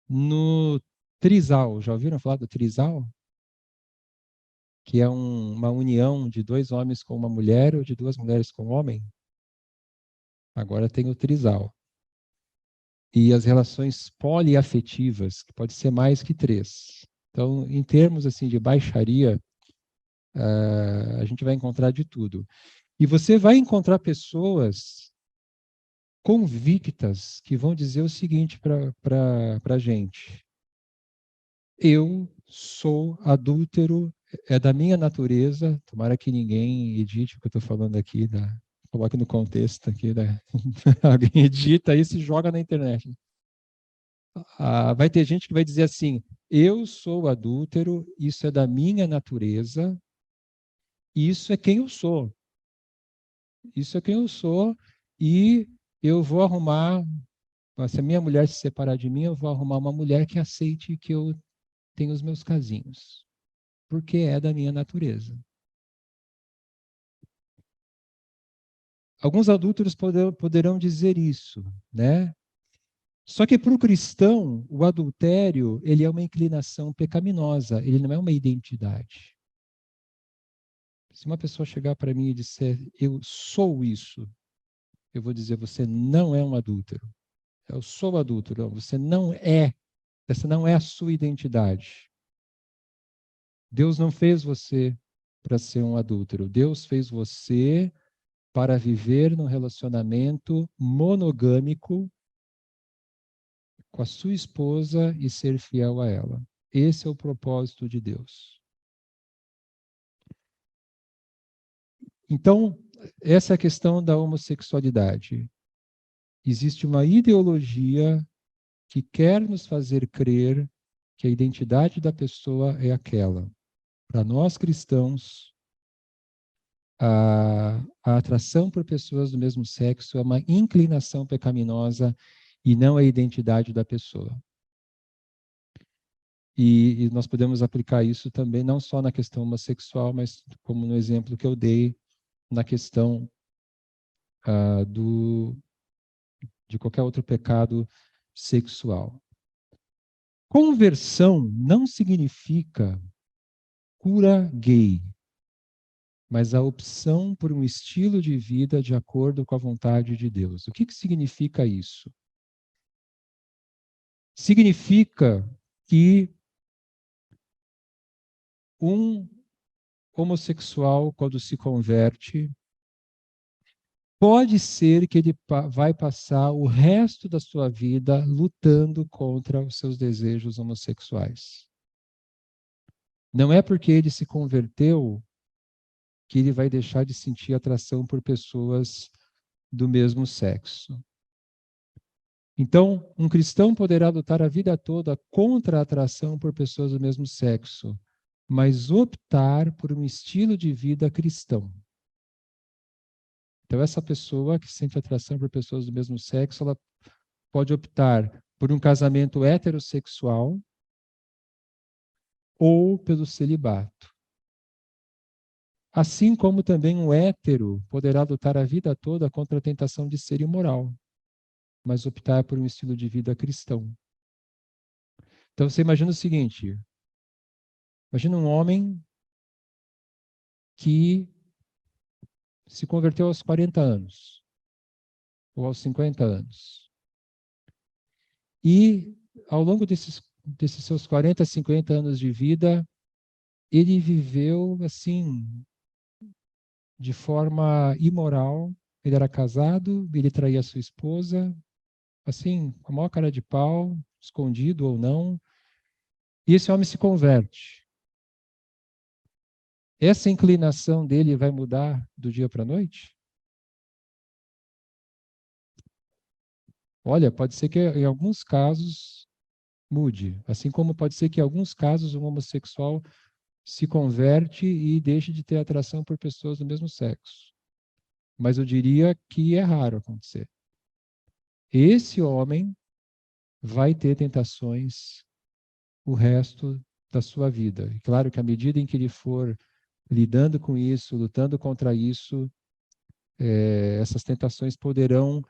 no trisal. Já ouviram falar do trisal? Que é uma união de dois homens com uma mulher ou de duas mulheres com um homem? Agora tem o trisal. E as relações poliafetivas, que pode ser mais que três. Então, em termos assim de baixaria, a gente vai encontrar de tudo. E você vai encontrar pessoas convictas que vão dizer o seguinte para a gente: eu sou adúltero, é da minha natureza. Tomara que ninguém edite o que eu estou falando aqui, coloque no contexto aqui, alguém edita isso e joga na internet. Vai ter gente que vai dizer assim: eu sou adúltero, isso é da minha natureza, isso é quem eu sou. Isso é quem eu sou, e eu vou arrumar. Se a minha mulher se separar de mim, eu vou arrumar uma mulher que aceite que eu tenho os meus casinhos, porque é da minha natureza. Alguns adúlteros poderão dizer isso, né? Só que para o cristão, o adultério, ele é uma inclinação pecaminosa, ele não é uma identidade. Se uma pessoa chegar para mim e disser, eu sou isso, eu vou dizer, você não é um adúltero. Eu sou adúltero. Não, você não é. Essa não é a sua identidade. Deus não fez você para ser um adúltero. Deus fez você para viver num relacionamento monogâmico com a sua esposa e ser fiel a ela. Esse é o propósito de Deus. Então, essa é a questão da homossexualidade. Existe uma ideologia que quer nos fazer crer que a identidade da pessoa é aquela. Para nós cristãos, a atração por pessoas do mesmo sexo é uma inclinação pecaminosa e não a identidade da pessoa. E nós podemos aplicar isso também não só na questão homossexual, mas como no exemplo que eu dei na questão de qualquer outro pecado sexual. Conversão não significa cura gay, mas a opção por um estilo de vida de acordo com a vontade de Deus. O que significa isso? Significa que um homossexual, quando se converte, pode ser que ele vai passar o resto da sua vida lutando contra os seus desejos homossexuais. Não é porque ele se converteu que ele vai deixar de sentir atração por pessoas do mesmo sexo. Então, um cristão poderá lutar a vida toda contra a atração por pessoas do mesmo sexo, mas optar por um estilo de vida cristão. Então, essa pessoa que sente atração por pessoas do mesmo sexo, ela pode optar por um casamento heterossexual ou pelo celibato. Assim como também um hétero poderá lutar a vida toda contra a tentação de ser imoral, mas optar por um estilo de vida cristão. Então, você imagina o seguinte: imagina um homem que se converteu aos 40 anos, ou aos 50 anos. E, ao longo desses seus 40, 50 anos de vida, ele viveu assim, de forma imoral. Ele era casado, ele traía sua esposa, assim, com a maior cara de pau, escondido ou não, e esse homem se converte. Essa inclinação dele vai mudar do dia para a noite? Olha, pode ser que em alguns casos mude, assim como pode ser que em alguns casos um homossexual se converte e deixe de ter atração por pessoas do mesmo sexo. Mas eu diria que é raro acontecer. Esse homem vai ter tentações o resto da sua vida. E claro que à medida em que ele for lidando com isso, lutando contra isso, essas tentações poderão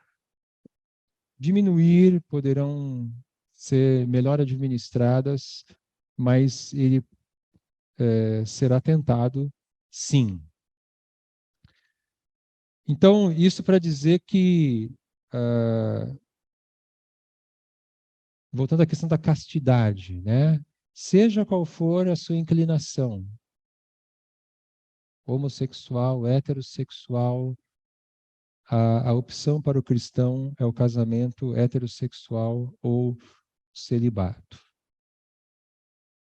diminuir, poderão ser melhor administradas, mas ele será tentado, sim. Então, isso para dizer que, voltando à questão da castidade, né? Seja qual for a sua inclinação, homossexual, heterossexual, a opção para o cristão é o casamento heterossexual ou celibato.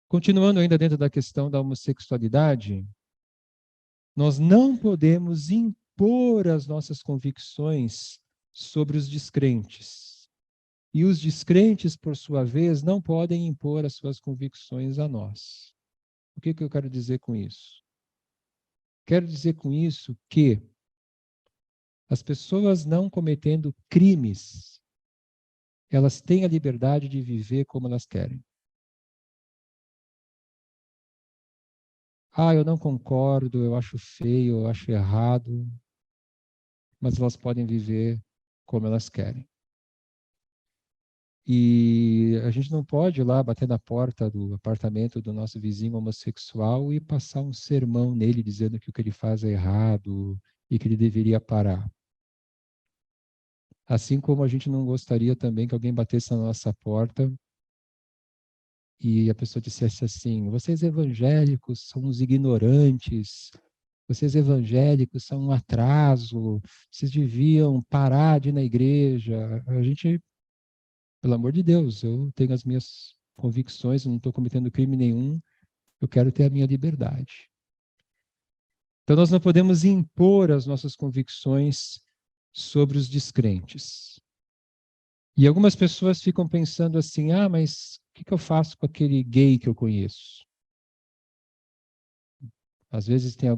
Continuando ainda dentro da questão da homossexualidade, nós não podemos impor as nossas convicções sobre os descrentes. E os descrentes, por sua vez, não podem impor as suas convicções a nós. O que eu quero dizer com isso? Quero dizer com isso que as pessoas não cometendo crimes, elas têm a liberdade de viver como elas querem. Ah, eu não concordo, eu acho feio, eu acho errado, mas elas podem viver como elas querem. E a gente não pode ir lá bater na porta do apartamento do nosso vizinho homossexual e passar um sermão nele dizendo que o que ele faz é errado e que ele deveria parar. Assim como a gente não gostaria também que alguém batesse na nossa porta e a pessoa dissesse assim: vocês evangélicos são uns ignorantes, vocês evangélicos são um atraso, vocês deviam parar de ir na igreja. A gente, pelo amor de Deus, eu tenho as minhas convicções, eu não estou cometendo crime nenhum, eu quero ter a minha liberdade. Então nós não podemos impor as nossas convicções sobre os descrentes. E algumas pessoas ficam pensando assim: ah, mas o que eu faço com aquele gay que eu conheço? Às vezes tem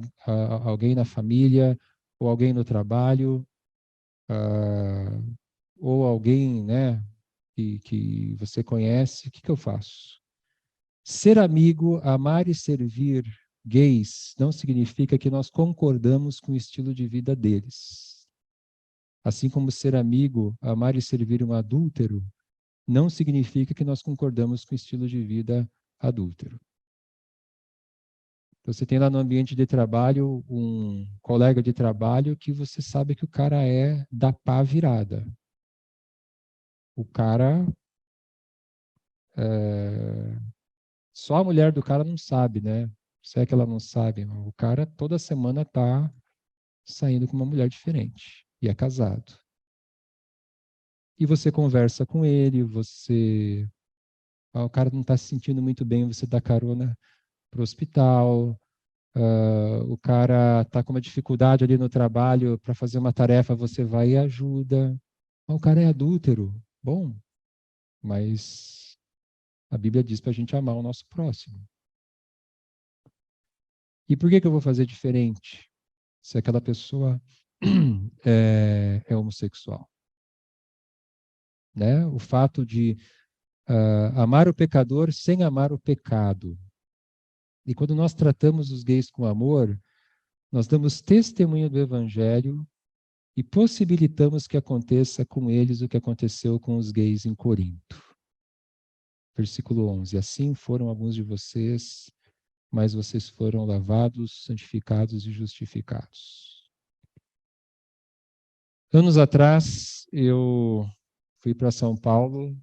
alguém na família, ou alguém no trabalho, ou alguém, né, que você conhece. O que eu faço? Ser amigo, amar e servir gays não significa que nós concordamos com o estilo de vida deles. Assim como ser amigo, amar e servir um adúltero não significa que nós concordamos com o estilo de vida adúltero. Então, você tem lá no ambiente de trabalho um colega de trabalho que você sabe que o cara é da pá virada. O cara, só a mulher do cara não sabe, né? Se é que ela não sabe, o cara toda semana tá saindo com uma mulher diferente e é casado. E você conversa com ele, o cara não está se sentindo muito bem, você dá carona para o hospital. O cara está com uma dificuldade ali no trabalho para fazer uma tarefa, você vai e ajuda. O cara é adúltero. Bom, mas a Bíblia diz para a gente amar o nosso próximo. E por que eu vou fazer diferente se aquela pessoa é homossexual? Né? O fato de amar o pecador sem amar o pecado. E quando nós tratamos os gays com amor, nós damos testemunho do Evangelho e possibilitamos que aconteça com eles o que aconteceu com os gays em Corinto. Versículo 11. Assim foram alguns de vocês, mas vocês foram lavados, santificados e justificados. Anos atrás, eu fui para São Paulo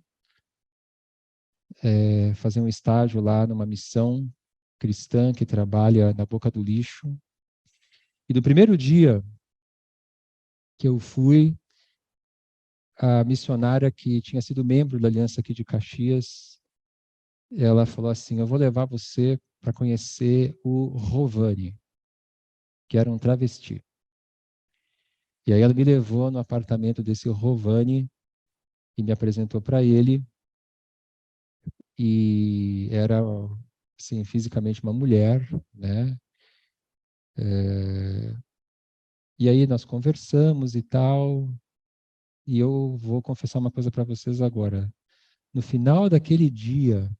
fazer um estágio lá numa missão cristã que trabalha na boca do lixo. E do primeiro dia que eu fui, a missionária que tinha sido membro da Aliança aqui de Caxias, ela falou assim: eu vou levar você para conhecer o Rovani, que era um travesti. E aí ela me levou no apartamento desse Rovani e me apresentou para ele. E era, assim, fisicamente uma mulher, né? E aí nós conversamos e tal. E eu vou confessar uma coisa para vocês agora. No final daquele dia,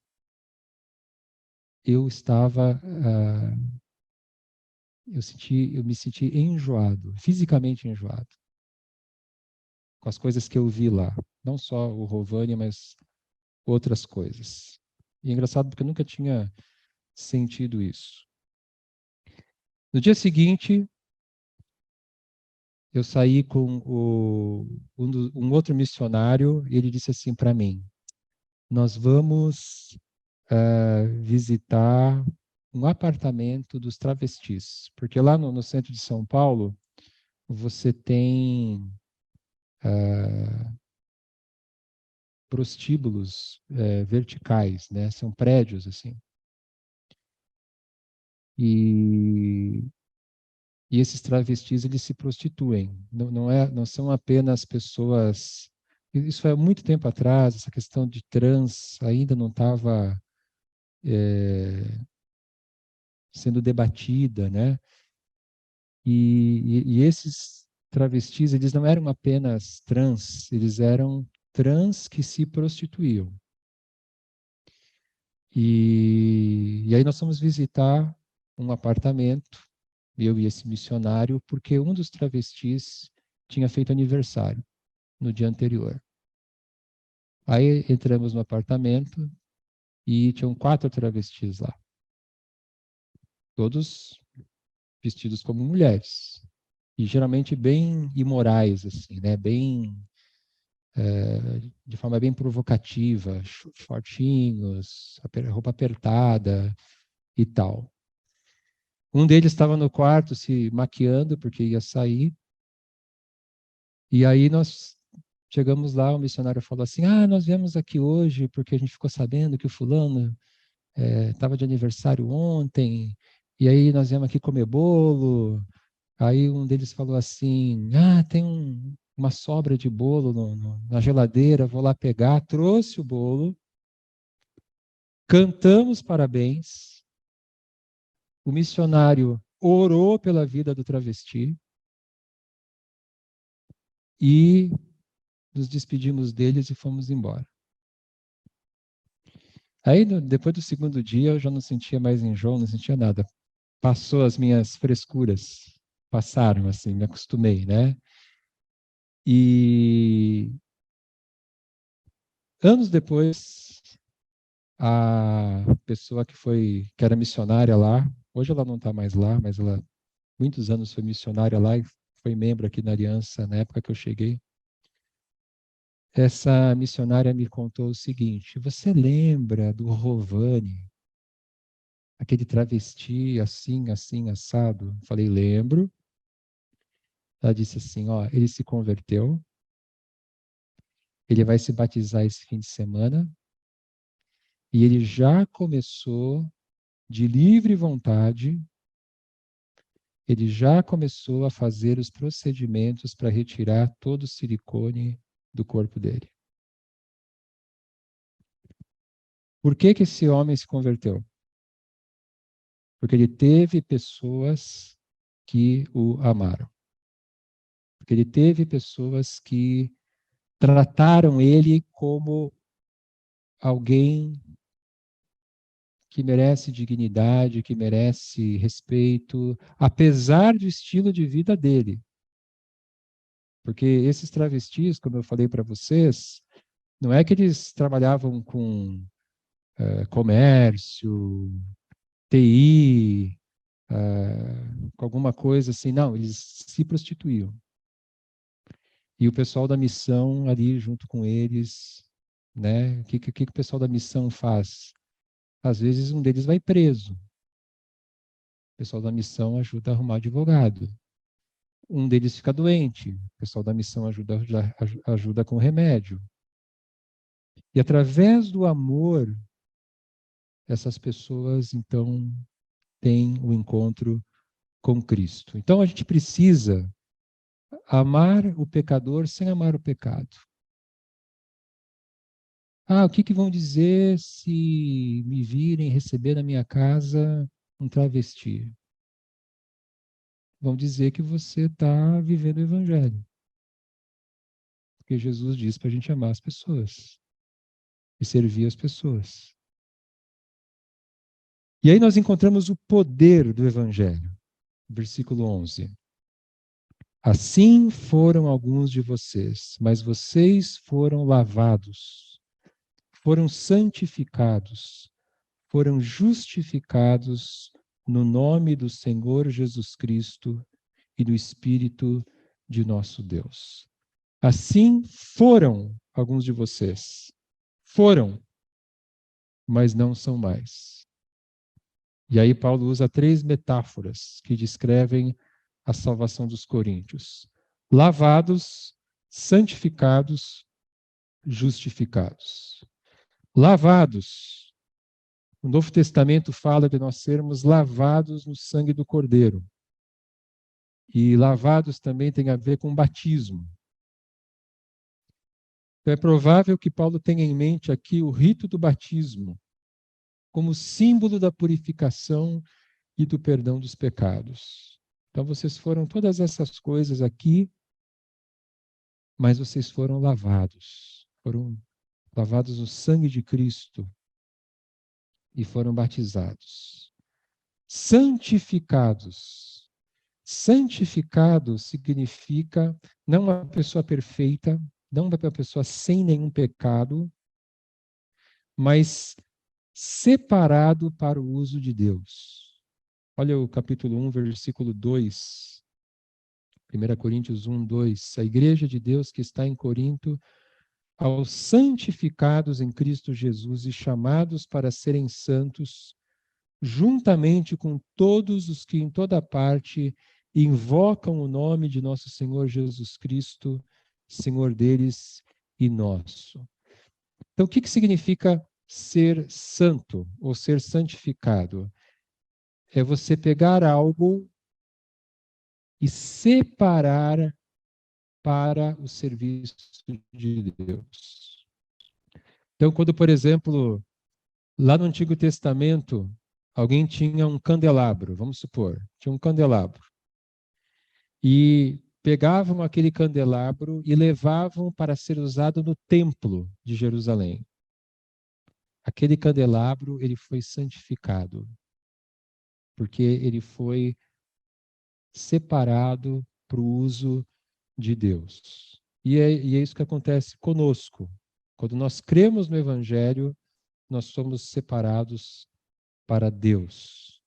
eu estava, eu me senti enjoado, fisicamente enjoado, com as coisas que eu vi lá. Não só o Rovani, mas outras coisas. E é engraçado porque eu nunca tinha sentido isso. No dia seguinte, eu saí com um outro missionário e ele disse assim para mim: nós vamos visitar um apartamento dos travestis, porque lá no centro de São Paulo você tem prostíbulos verticais, né? São prédios assim. E, e esses travestis eles se prostituem. Não são apenas pessoas. Isso foi há muito tempo atrás. Essa questão de trans ainda não estava sendo debatida, né? E esses travestis, eles não eram apenas trans, eles eram trans que se prostituíam. E aí nós fomos visitar um apartamento, eu e esse missionário, porque um dos travestis tinha feito aniversário no dia anterior. Aí entramos no apartamento e tinham 4 travestis lá, todos vestidos como mulheres. E geralmente bem imorais, assim, né? Bem, de forma bem provocativa, shortinhos, roupa apertada e tal. Um deles estava no quarto se maquiando porque ia sair. E aí nós chegamos lá, o missionário falou assim: ah, nós viemos aqui hoje porque a gente ficou sabendo que o fulano estava de aniversário ontem, e aí nós viemos aqui comer bolo. Aí um deles falou assim: ah, tem uma sobra de bolo na geladeira, vou lá pegar. Trouxe o bolo, cantamos parabéns. O missionário orou pela vida do travesti e nos despedimos deles e fomos embora. Aí, depois do segundo dia, eu já não sentia mais enjoo, não sentia nada. Passou as minhas frescuras, passaram assim, me acostumei, né? E anos depois, a pessoa que era missionária lá, hoje ela não está mais lá, mas ela muitos anos foi missionária lá e foi membro aqui na Aliança na época que eu cheguei. Essa missionária me contou o seguinte: você lembra do Rovani, aquele travesti assim, assim, assado? Falei, lembro. Ela disse assim, ó, ele se converteu, ele vai se batizar esse fim de semana e ele já começou de livre vontade, ele já começou a fazer os procedimentos para retirar todo o silicone do corpo dele. Por que que esse homem se converteu? Porque ele teve pessoas que o amaram. Porque ele teve pessoas que trataram ele como alguém que merece dignidade, que merece respeito, apesar do estilo de vida dele. Porque esses travestis, como eu falei para vocês, não é que eles trabalhavam com comércio, TI, com alguma coisa assim, não, eles se prostituíam. E o pessoal da missão ali junto com eles, né? O que o pessoal da missão faz? Às vezes um deles vai preso, pessoal da missão ajuda a arrumar advogado. Um deles fica doente, o pessoal da missão ajuda com remédio. E através do amor, essas pessoas, então, têm o encontro com Cristo. Então, a gente precisa amar o pecador sem amar o pecado. O que vão dizer se me virem receber na minha casa um travesti? Vão dizer que você está vivendo o Evangelho. Porque Jesus diz para a gente amar as pessoas e servir as pessoas. E aí nós encontramos o poder do Evangelho. Versículo 11. Assim foram alguns de vocês, mas vocês foram lavados, foram santificados, foram justificados no nome do Senhor Jesus Cristo e do Espírito de nosso Deus. Assim foram alguns de vocês. Foram, mas não são mais. E aí Paulo usa 3 metáforas que descrevem a salvação dos coríntios: lavados, santificados, justificados. Lavados. O Novo Testamento fala de nós sermos lavados no sangue do Cordeiro. E lavados também tem a ver com batismo. Então é provável que Paulo tenha em mente aqui o rito do batismo, como símbolo da purificação e do perdão dos pecados. Então vocês foram todas essas coisas aqui, mas vocês foram lavados no sangue de Cristo e foram batizados. Santificados. Santificado significa não uma pessoa perfeita, não uma pessoa sem nenhum pecado, mas separado para o uso de Deus. Olha o capítulo 1, versículo 2. 1 Coríntios 1, 2. A igreja de Deus que está em Corinto, aos santificados em Cristo Jesus e chamados para serem santos, juntamente com todos os que em toda parte invocam o nome de nosso Senhor Jesus Cristo, Senhor deles e nosso. Então, o que significa ser santo ou ser santificado? É você pegar algo e separar para o serviço de Deus. Então, quando, por exemplo, lá no Antigo Testamento, alguém tinha um candelabro, vamos supor, tinha um candelabro, e pegavam aquele candelabro e levavam para ser usado no templo de Jerusalém. Aquele candelabro, ele foi santificado, porque ele foi separado para o uso de Deus. E é isso que acontece conosco. Quando nós cremos no Evangelho, nós somos separados para Deus.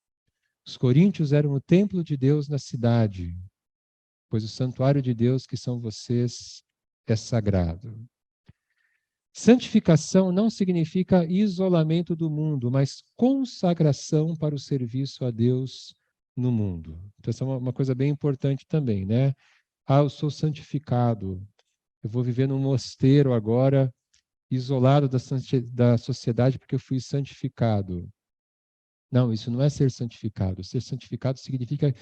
Os coríntios eram o templo de Deus na cidade, pois o santuário de Deus, que são vocês, é sagrado. Santificação não significa isolamento do mundo, mas consagração para o serviço a Deus no mundo. Então, essa é uma coisa bem importante também, né? Eu sou santificado, eu vou viver num mosteiro agora, isolado da sociedade porque eu fui santificado. Não, isso não é ser santificado. Ser santificado significa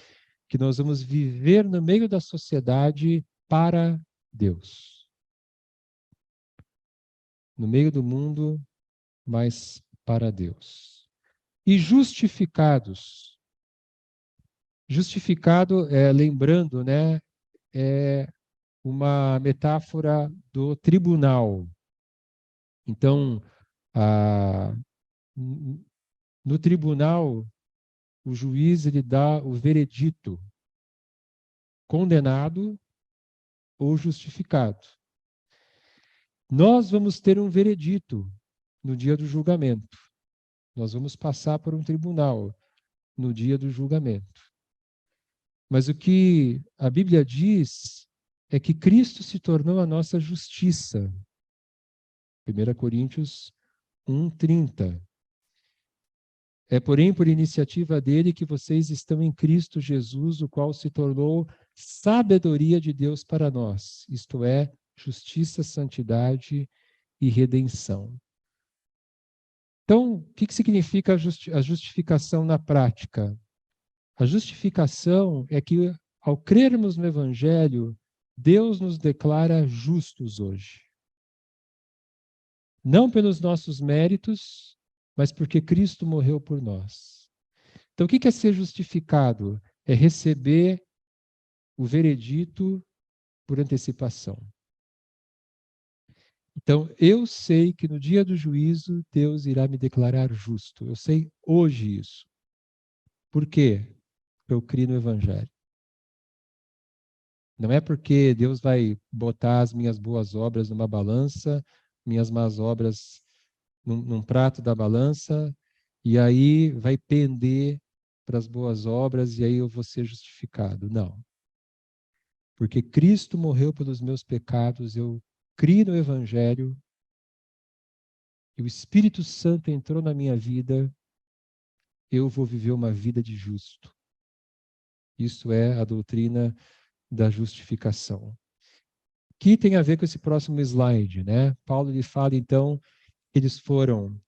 que nós vamos viver no meio da sociedade para Deus. No meio do mundo, mas para Deus. E justificados. Justificado, lembrando, né, é uma metáfora do tribunal. Então, no tribunal, o juiz ele dá o veredito, condenado ou justificado. Nós vamos ter um veredito no dia do julgamento. Nós vamos passar por um tribunal no dia do julgamento. Mas o que a Bíblia diz é que Cristo se tornou a nossa justiça. 1 Coríntios 1:30. É, porém, por iniciativa dele que vocês estão em Cristo Jesus, o qual se tornou sabedoria de Deus para nós, isto é, justiça, santidade e redenção. Então, o que significa a justificação na prática? A justificação é que, ao crermos no Evangelho, Deus nos declara justos hoje. Não pelos nossos méritos, mas porque Cristo morreu por nós. Então, o que é ser justificado? É receber o veredito por antecipação. Então, eu sei que no dia do juízo, Deus irá me declarar justo. Eu sei hoje isso. Por quê? Porque eu criei no Evangelho. Não é porque Deus vai botar as minhas boas obras numa balança, minhas más obras num prato da balança, e aí vai pender para as boas obras e aí eu vou ser justificado. Não. Porque Cristo morreu pelos meus pecados, eu criei no Evangelho, e o Espírito Santo entrou na minha vida, eu vou viver uma vida de justo. Isso é a doutrina da justificação. Que tem a ver com esse próximo slide, né? Paulo lhe fala, então, que eles foram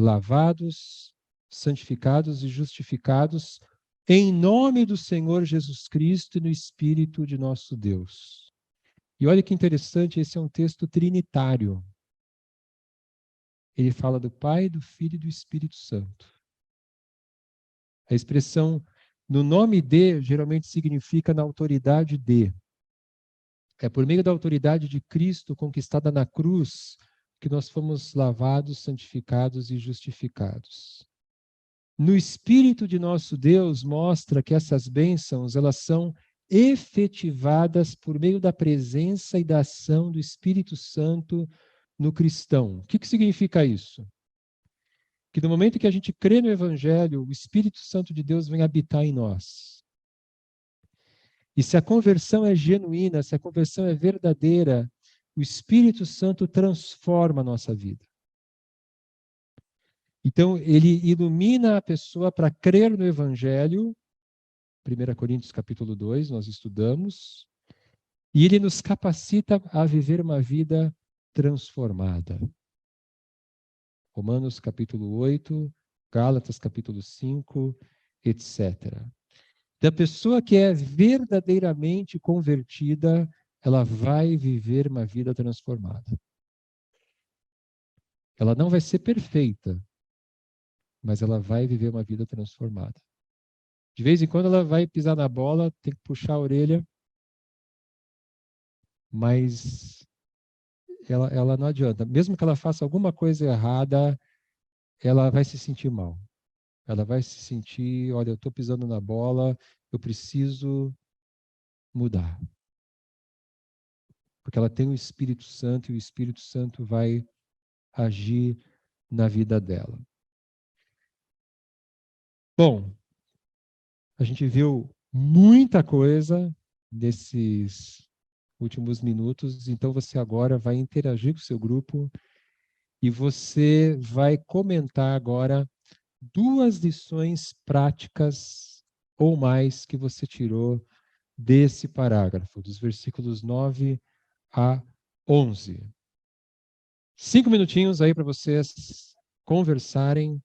lavados, santificados e justificados em nome do Senhor Jesus Cristo e no Espírito de nosso Deus. E olha que interessante, esse é um texto trinitário. Ele fala do Pai, do Filho e do Espírito Santo. A expressão no nome de geralmente significa na autoridade de. É por meio da autoridade de Cristo conquistada na cruz que nós fomos lavados, santificados e justificados. No Espírito de nosso Deus mostra que essas bênçãos, elas são efetivadas por meio da presença e da ação do Espírito Santo no cristão. O que significa isso? Que no momento que a gente crê no Evangelho, o Espírito Santo de Deus vem habitar em nós. E se a conversão é genuína, se a conversão é verdadeira, o Espírito Santo transforma a nossa vida. Então, ele ilumina a pessoa para crer no Evangelho, 1 Coríntios capítulo 2, nós estudamos, e ele nos capacita a viver uma vida transformada. Romanos capítulo 8, Gálatas capítulo 5, etc. Da pessoa que é verdadeiramente convertida, ela vai viver uma vida transformada. Ela não vai ser perfeita, mas ela vai viver uma vida transformada. De vez em quando ela vai pisar na bola, tem que puxar a orelha, mas ela não adianta. Mesmo que ela faça alguma coisa errada, ela vai se sentir mal. Ela vai se sentir, olha, eu estou pisando na bola, eu preciso mudar. Porque ela tem o Espírito Santo e o Espírito Santo vai agir na vida dela. Bom, a gente viu muita coisa nesses últimos minutos, então você agora vai interagir com o seu grupo e você vai comentar agora 2 lições práticas ou mais que você tirou desse parágrafo, dos versículos 9 a 11. 5 minutinhos aí para vocês conversarem.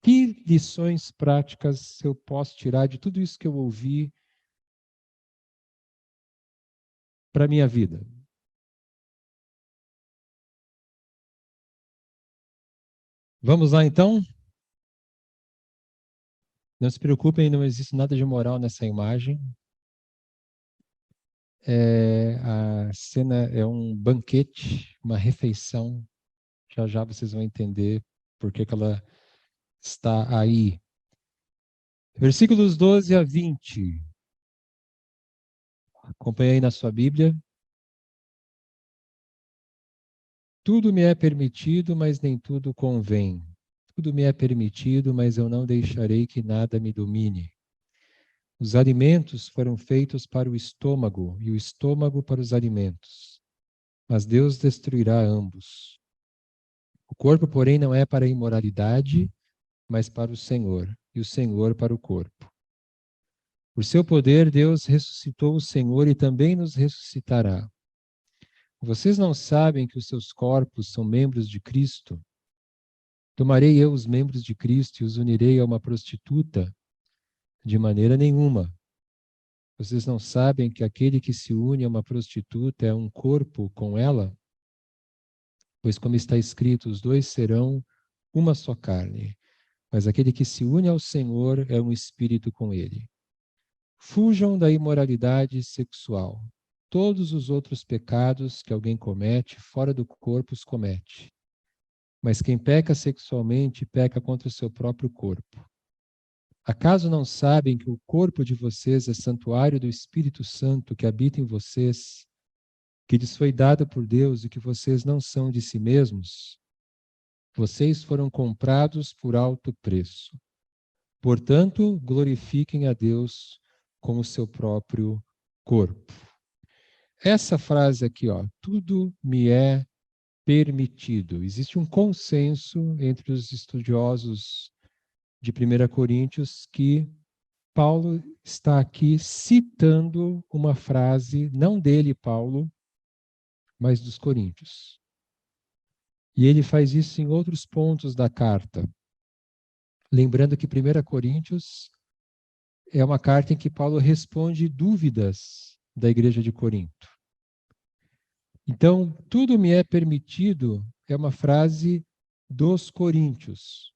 Que lições práticas eu posso tirar de tudo isso que eu ouvi para a minha vida? Vamos lá, então? Não se preocupem, não existe nada de moral nessa imagem. A cena é um banquete, uma refeição. Já já vocês vão entender por que ela está aí. Versículos 12 a 20. Acompanhe aí na sua Bíblia. Tudo me é permitido, mas nem tudo convém. Tudo me é permitido, mas eu não deixarei que nada me domine. Os alimentos foram feitos para o estômago, e o estômago para os alimentos. Mas Deus destruirá ambos. O corpo, porém, não é para a imoralidade, mas para o Senhor, e o Senhor para o corpo. Por seu poder, Deus ressuscitou o Senhor e também nos ressuscitará. Vocês não sabem que os seus corpos são membros de Cristo? Tomarei eu os membros de Cristo e os unirei a uma prostituta? De maneira nenhuma. Vocês não sabem que aquele que se une a uma prostituta é um corpo com ela? Pois, como está escrito, os dois serão uma só carne. Mas aquele que se une ao Senhor é um espírito com ele. Fujam da imoralidade sexual. Todos os outros pecados que alguém comete fora do corpo os comete. Mas quem peca sexualmente peca contra o seu próprio corpo. Acaso não sabem que o corpo de vocês é santuário do Espírito Santo que habita em vocês, que lhes foi dado por Deus e que vocês não são de si mesmos? Vocês foram comprados por alto preço. Portanto, glorifiquem a Deus com o seu próprio corpo. Essa frase aqui, ó, tudo me é permitido. Existe um consenso entre os estudiosos de 1 Coríntios que Paulo está aqui citando uma frase, não dele, Paulo, mas dos coríntios. E ele faz isso em outros pontos da carta. Lembrando que 1 Coríntios é uma carta em que Paulo responde dúvidas da igreja de Corinto. Então, tudo me é permitido é uma frase dos coríntios.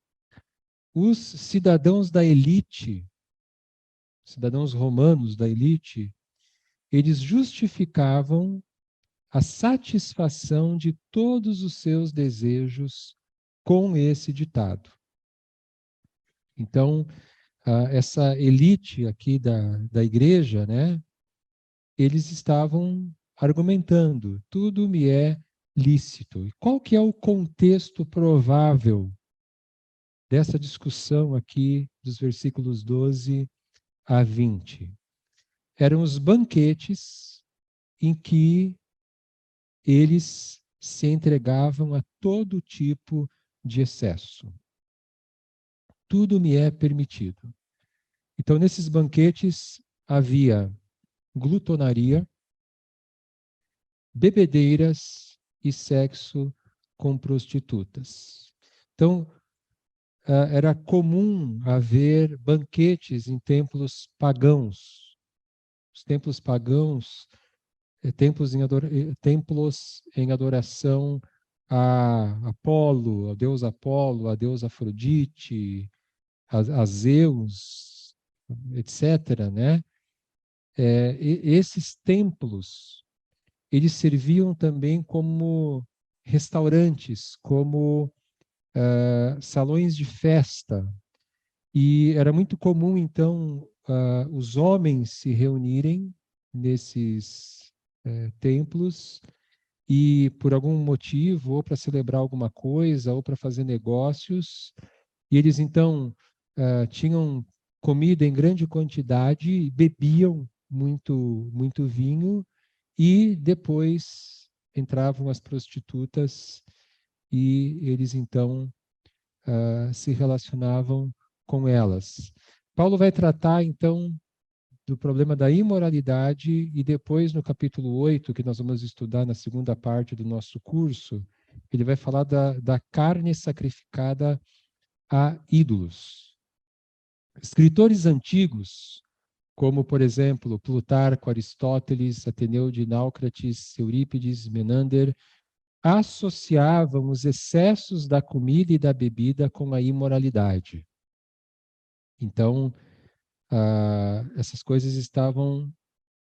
Os cidadãos da elite, cidadãos romanos da elite, eles justificavam a satisfação de todos os seus desejos com esse ditado. Então, essa elite aqui da igreja, né, eles estavam argumentando, tudo me é lícito. E qual que é o contexto provável dessa discussão aqui dos versículos 12 a 20? Eram os banquetes em que eles se entregavam a todo tipo de excesso. Tudo me é permitido. Então, nesses banquetes havia glutonaria, bebedeiras e sexo com prostitutas. Então, era comum haver banquetes em templos pagãos. Os templos pagãos, templos em adoração a Apolo, ao deus Apolo, a deus Afrodite, a Zeus, etc., né? Esses templos, eles serviam também como restaurantes, como salões de festa. E era muito comum, então, os homens se reunirem nesses templos e, por algum motivo, ou para celebrar alguma coisa, ou para fazer negócios, e eles, então, tinham comida em grande quantidade, bebiam muito vinho, e depois entravam as prostitutas e eles, então, se relacionavam com elas. Paulo vai tratar, então, do problema da imoralidade e depois, no capítulo 8, que nós vamos estudar na segunda parte do nosso curso, ele vai falar da carne sacrificada a ídolos. Escritores antigos, como, por exemplo, Plutarco, Aristóteles, Ateneu de Náucrates, Eurípides, Menander, associavam os excessos da comida e da bebida com a imoralidade. Então, essas coisas estavam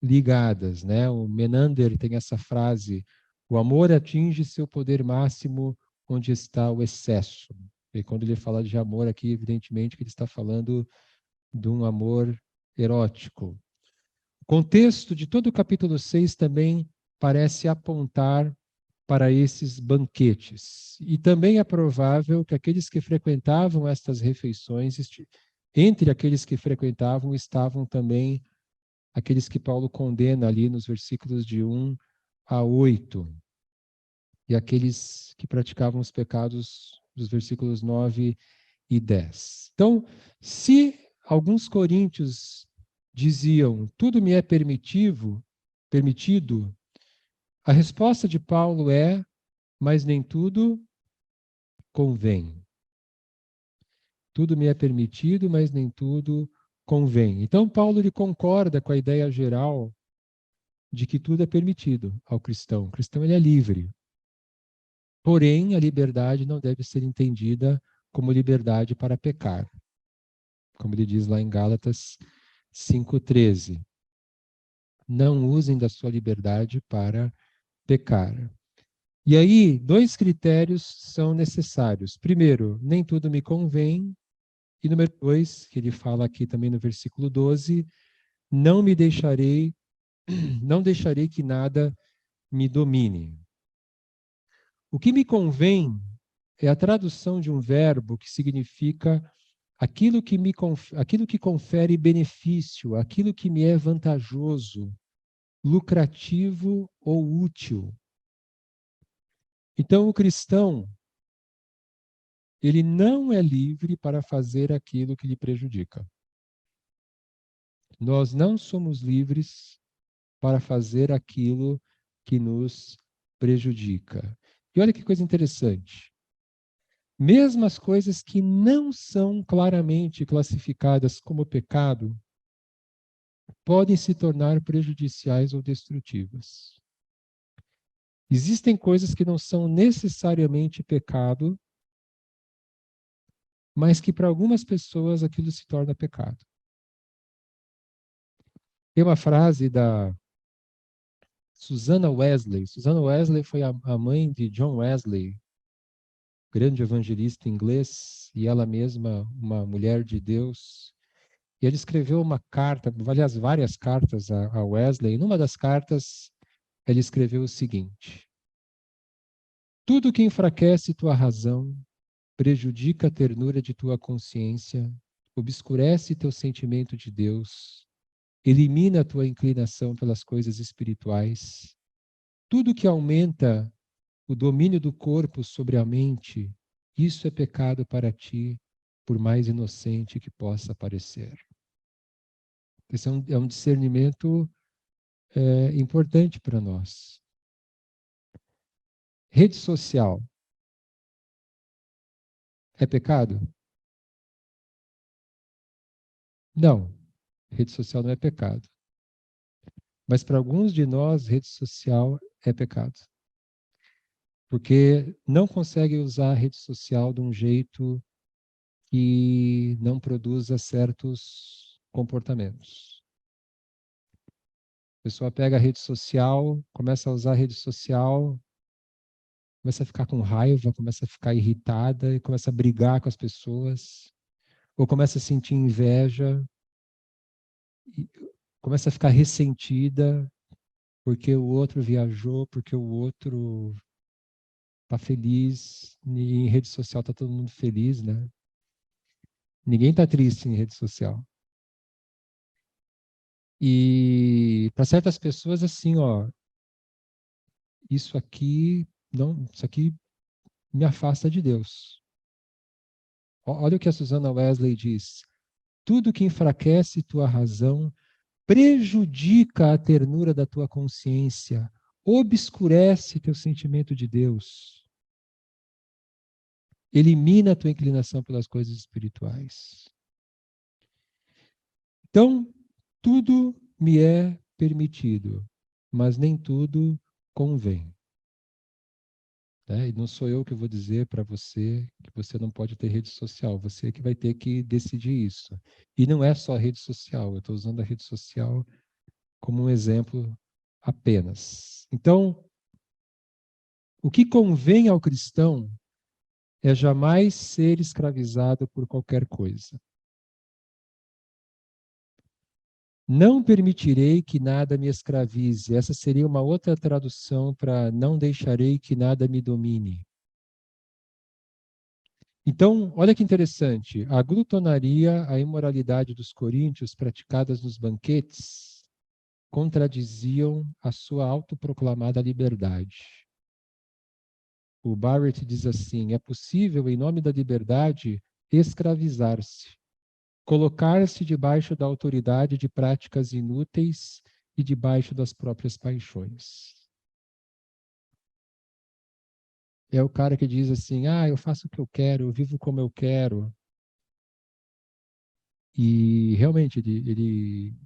ligadas, né? O Menander tem essa frase: o amor atinge seu poder máximo onde está o excesso. E quando ele fala de amor aqui, evidentemente que ele está falando de um amor erótico. O contexto de todo o capítulo 6 também parece apontar para esses banquetes. E também é provável que aqueles que frequentavam estas refeições, entre aqueles que frequentavam, estavam também aqueles que Paulo condena ali nos versículos de 1 a 8. e aqueles que praticavam os pecados dos versículos 9 e 10. Então, se alguns coríntios diziam, tudo me é permitido, a resposta de Paulo é, mas nem tudo convém. Tudo me é permitido, mas nem tudo convém. Então, Paulo ele concorda com a ideia geral de que tudo é permitido ao cristão. O cristão ele é livre. Porém, a liberdade não deve ser entendida como liberdade para pecar. Como ele diz lá em Gálatas 5:13. Não usem da sua liberdade para pecar. E aí, dois critérios são necessários. Primeiro, nem tudo me convém. E número 2, que ele fala aqui também no versículo 12, não deixarei que nada me domine. O que me convém é a tradução de um verbo que significa aquilo que confere benefício, aquilo que me é vantajoso, lucrativo ou útil. Então, o cristão, ele não é livre para fazer aquilo que lhe prejudica. Nós não somos livres para fazer aquilo que nos prejudica. E olha que coisa interessante. Mesmo as coisas que não são claramente classificadas como pecado, podem se tornar prejudiciais ou destrutivas. Existem coisas que não são necessariamente pecado, mas que para algumas pessoas aquilo se torna pecado. Tem uma frase da Susanna Wesley. Susanna Wesley foi a mãe de John Wesley, grande evangelista inglês, e ela mesma uma mulher de Deus. E ele escreveu uma carta, aliás, várias cartas a Wesley. E numa das cartas, ele escreveu o seguinte: tudo que enfraquece tua razão, prejudica a ternura de tua consciência, obscurece teu sentimento de Deus, elimina a tua inclinação pelas coisas espirituais. Tudo que aumenta o domínio do corpo sobre a mente, isso é pecado para ti, por mais inocente que possa parecer. Esse é um discernimento importante para nós. Rede social é pecado? Não, rede social não é pecado. Mas para alguns de nós, rede social é pecado. Porque não consegue usar a rede social de um jeito que não produza certos comportamentos. A pessoa pega a rede social, começa a usar a rede social, começa a ficar com raiva, começa a ficar irritada e começa a brigar com as pessoas, ou começa a sentir inveja, e começa a ficar ressentida porque o outro viajou, porque o outro está feliz, e em rede social está todo mundo feliz, né? Ninguém está triste em rede social. E para certas pessoas, assim, ó, isso aqui me afasta de Deus. Olha o que a Susanna Wesley diz. Tudo que enfraquece tua razão prejudica a ternura da tua consciência, obscurece teu sentimento de Deus, elimina a tua inclinação pelas coisas espirituais. Então, tudo me é permitido, mas nem tudo convém. Né? E não sou eu que vou dizer para você que você não pode ter rede social, você que vai ter que decidir isso. E não é só a rede social, eu estou usando a rede social como um exemplo apenas. Então, o que convém ao cristão é jamais ser escravizado por qualquer coisa. Não permitirei que nada me escravize. Essa seria uma outra tradução para não deixarei que nada me domine. Então, olha que interessante. A glutonaria, a imoralidade dos coríntios praticadas nos banquetes contradiziam a sua autoproclamada liberdade. o Barrett diz assim: é possível, em nome da liberdade, escravizar-se, colocar-se debaixo da autoridade de práticas inúteis e debaixo das próprias paixões. É o cara que diz assim: ah, eu faço o que eu quero, eu vivo como eu quero. E realmente ele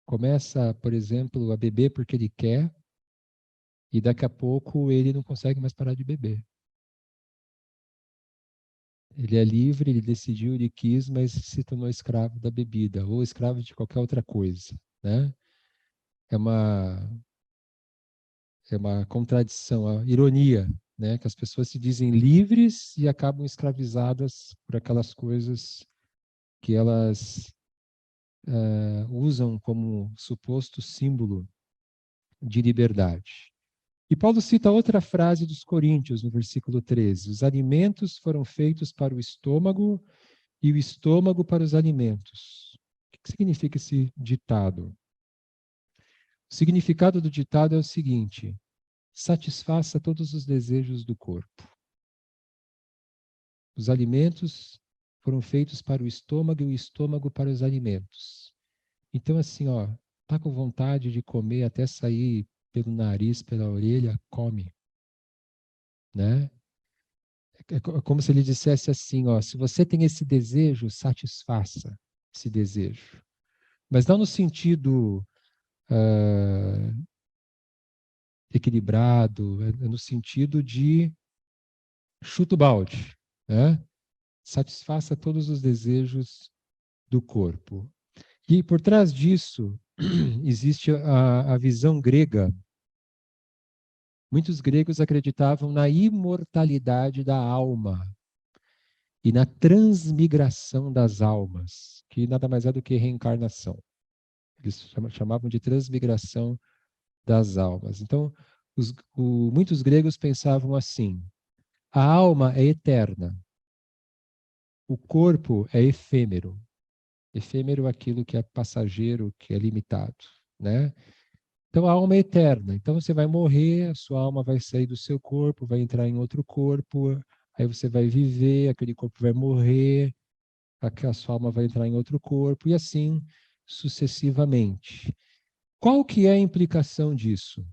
começa, por exemplo, a beber porque ele quer, e daqui a pouco ele não consegue mais parar de beber. Ele é livre, ele decidiu, ele quis, mas se tornou escravo da bebida, ou escravo de qualquer outra coisa, né? É uma, é uma contradição, a ironia, né? Que as pessoas se dizem livres e acabam escravizadas por aquelas coisas que elas usam como suposto símbolo de liberdade. E Paulo cita outra frase dos Coríntios, no versículo 13: os alimentos foram feitos para o estômago e o estômago para os alimentos. O que significa esse ditado? O significado do ditado é o seguinte: satisfaça todos os desejos do corpo. Os alimentos foram feitos para o estômago e o estômago para os alimentos. Então, assim, ó, tá com vontade de comer até sair pelo nariz, pela orelha, come, né? É como se ele dissesse assim, ó, se você tem esse desejo, satisfaça esse desejo. Mas não no sentido equilibrado, é no sentido de chuta o balde, né? Satisfaça todos os desejos do corpo. E por trás disso existe a visão grega. Muitos gregos acreditavam na imortalidade da alma e na transmigração das almas, que nada mais é do que reencarnação. Eles chamavam de transmigração das almas. Então, muitos gregos pensavam assim: a alma é eterna, o corpo é efêmero. Efêmero é aquilo que é passageiro, que é limitado, né? Então a alma é eterna. Então você vai morrer, a sua alma vai sair do seu corpo, vai entrar em outro corpo, aí você vai viver, aquele corpo vai morrer, a sua alma vai entrar em outro corpo e assim sucessivamente. Qual que é a implicação disso?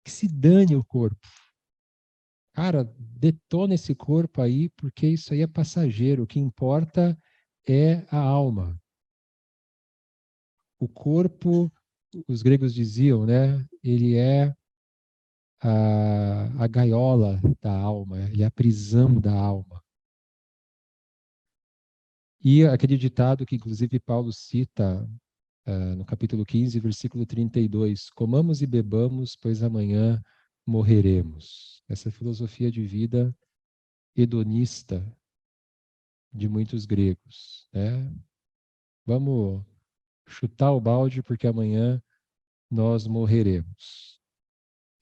Que se dane o corpo. Cara, detona esse corpo aí, porque isso aí é passageiro. O que importa é a alma. O corpo, os gregos diziam, né? Ele é a gaiola da alma, ele é a prisão da alma. E aquele ditado que, inclusive, Paulo cita no capítulo 15, versículo 32, comamos e bebamos, pois amanhã morreremos. Essa filosofia de vida hedonista de muitos gregos, né? Vamos chutar o balde porque amanhã nós morreremos.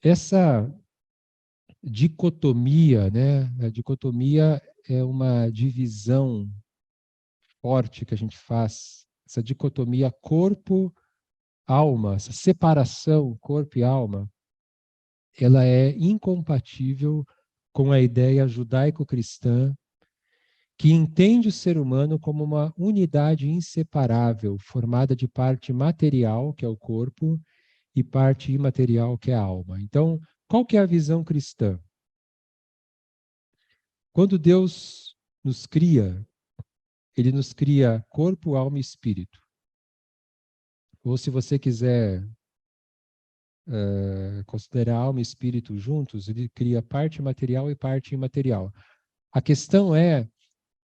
Essa dicotomia, né? A dicotomia é uma divisão forte que a gente faz, essa dicotomia corpo-alma, essa separação corpo e alma, ela é incompatível com a ideia judaico-cristã que entende o ser humano como uma unidade inseparável, formada de parte material, que é o corpo, e parte imaterial, que é a alma. Então, qual que é a visão cristã? Quando Deus nos cria, ele nos cria corpo, alma e espírito. Ou se você quiser considerar alma e espírito juntos, ele cria parte material e parte imaterial. A questão é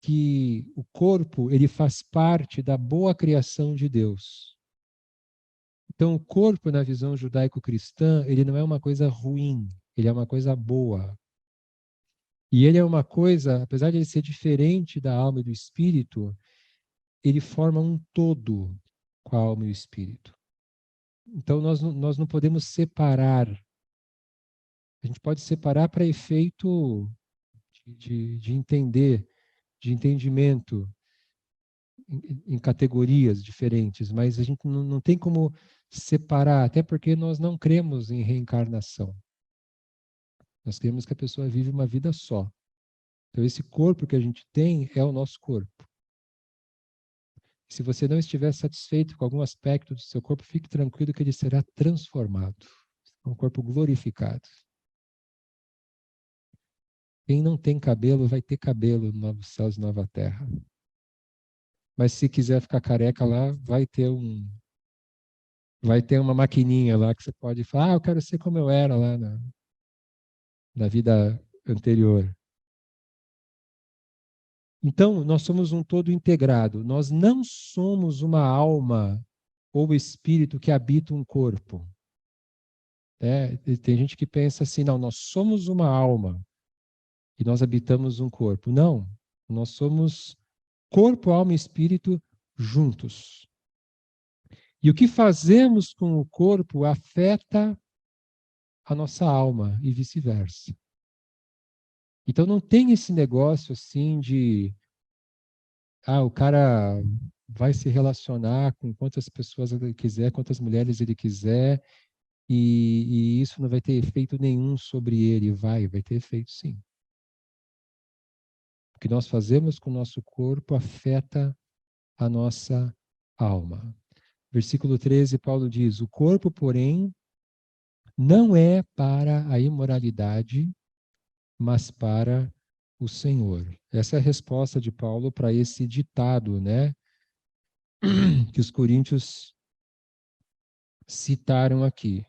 que o corpo, ele faz parte da boa criação de Deus. Então, o corpo, na visão judaico-cristã, ele não é uma coisa ruim, ele é uma coisa boa. E ele é uma coisa, apesar de ele ser diferente da alma e do espírito, ele forma um todo com a alma e o espírito. Então, nós não podemos separar. A gente pode separar para efeito de entender, de entendimento em categorias diferentes, mas a gente não tem como separar, até porque nós não cremos em reencarnação. Nós queremos que a pessoa vive uma vida só. Então, esse corpo que a gente tem é o nosso corpo. Se você não estiver satisfeito com algum aspecto do seu corpo, fique tranquilo que ele será transformado. Um corpo glorificado. Quem não tem cabelo vai ter cabelo no novo céus e nova terra. Mas se quiser ficar careca lá, vai ter uma maquininha lá que você pode falar, eu quero ser como eu era lá na vida anterior. Então, nós somos um todo integrado. Nós não somos uma alma ou espírito que habita um corpo. E tem gente que pensa assim, não, nós somos uma alma e nós habitamos um corpo. Não, nós somos corpo, alma e espírito juntos. E o que fazemos com o corpo afeta a nossa alma e vice-versa. Então não tem esse negócio assim de o cara vai se relacionar com quantas pessoas ele quiser, quantas mulheres ele quiser, e isso não vai ter efeito nenhum sobre ele. Vai ter efeito sim. O que nós fazemos com o nosso corpo afeta a nossa alma. Versículo 13, Paulo diz: o corpo, porém, não é para a imoralidade, mas para o Senhor. Essa é a resposta de Paulo para esse ditado, né? Que os coríntios citaram aqui.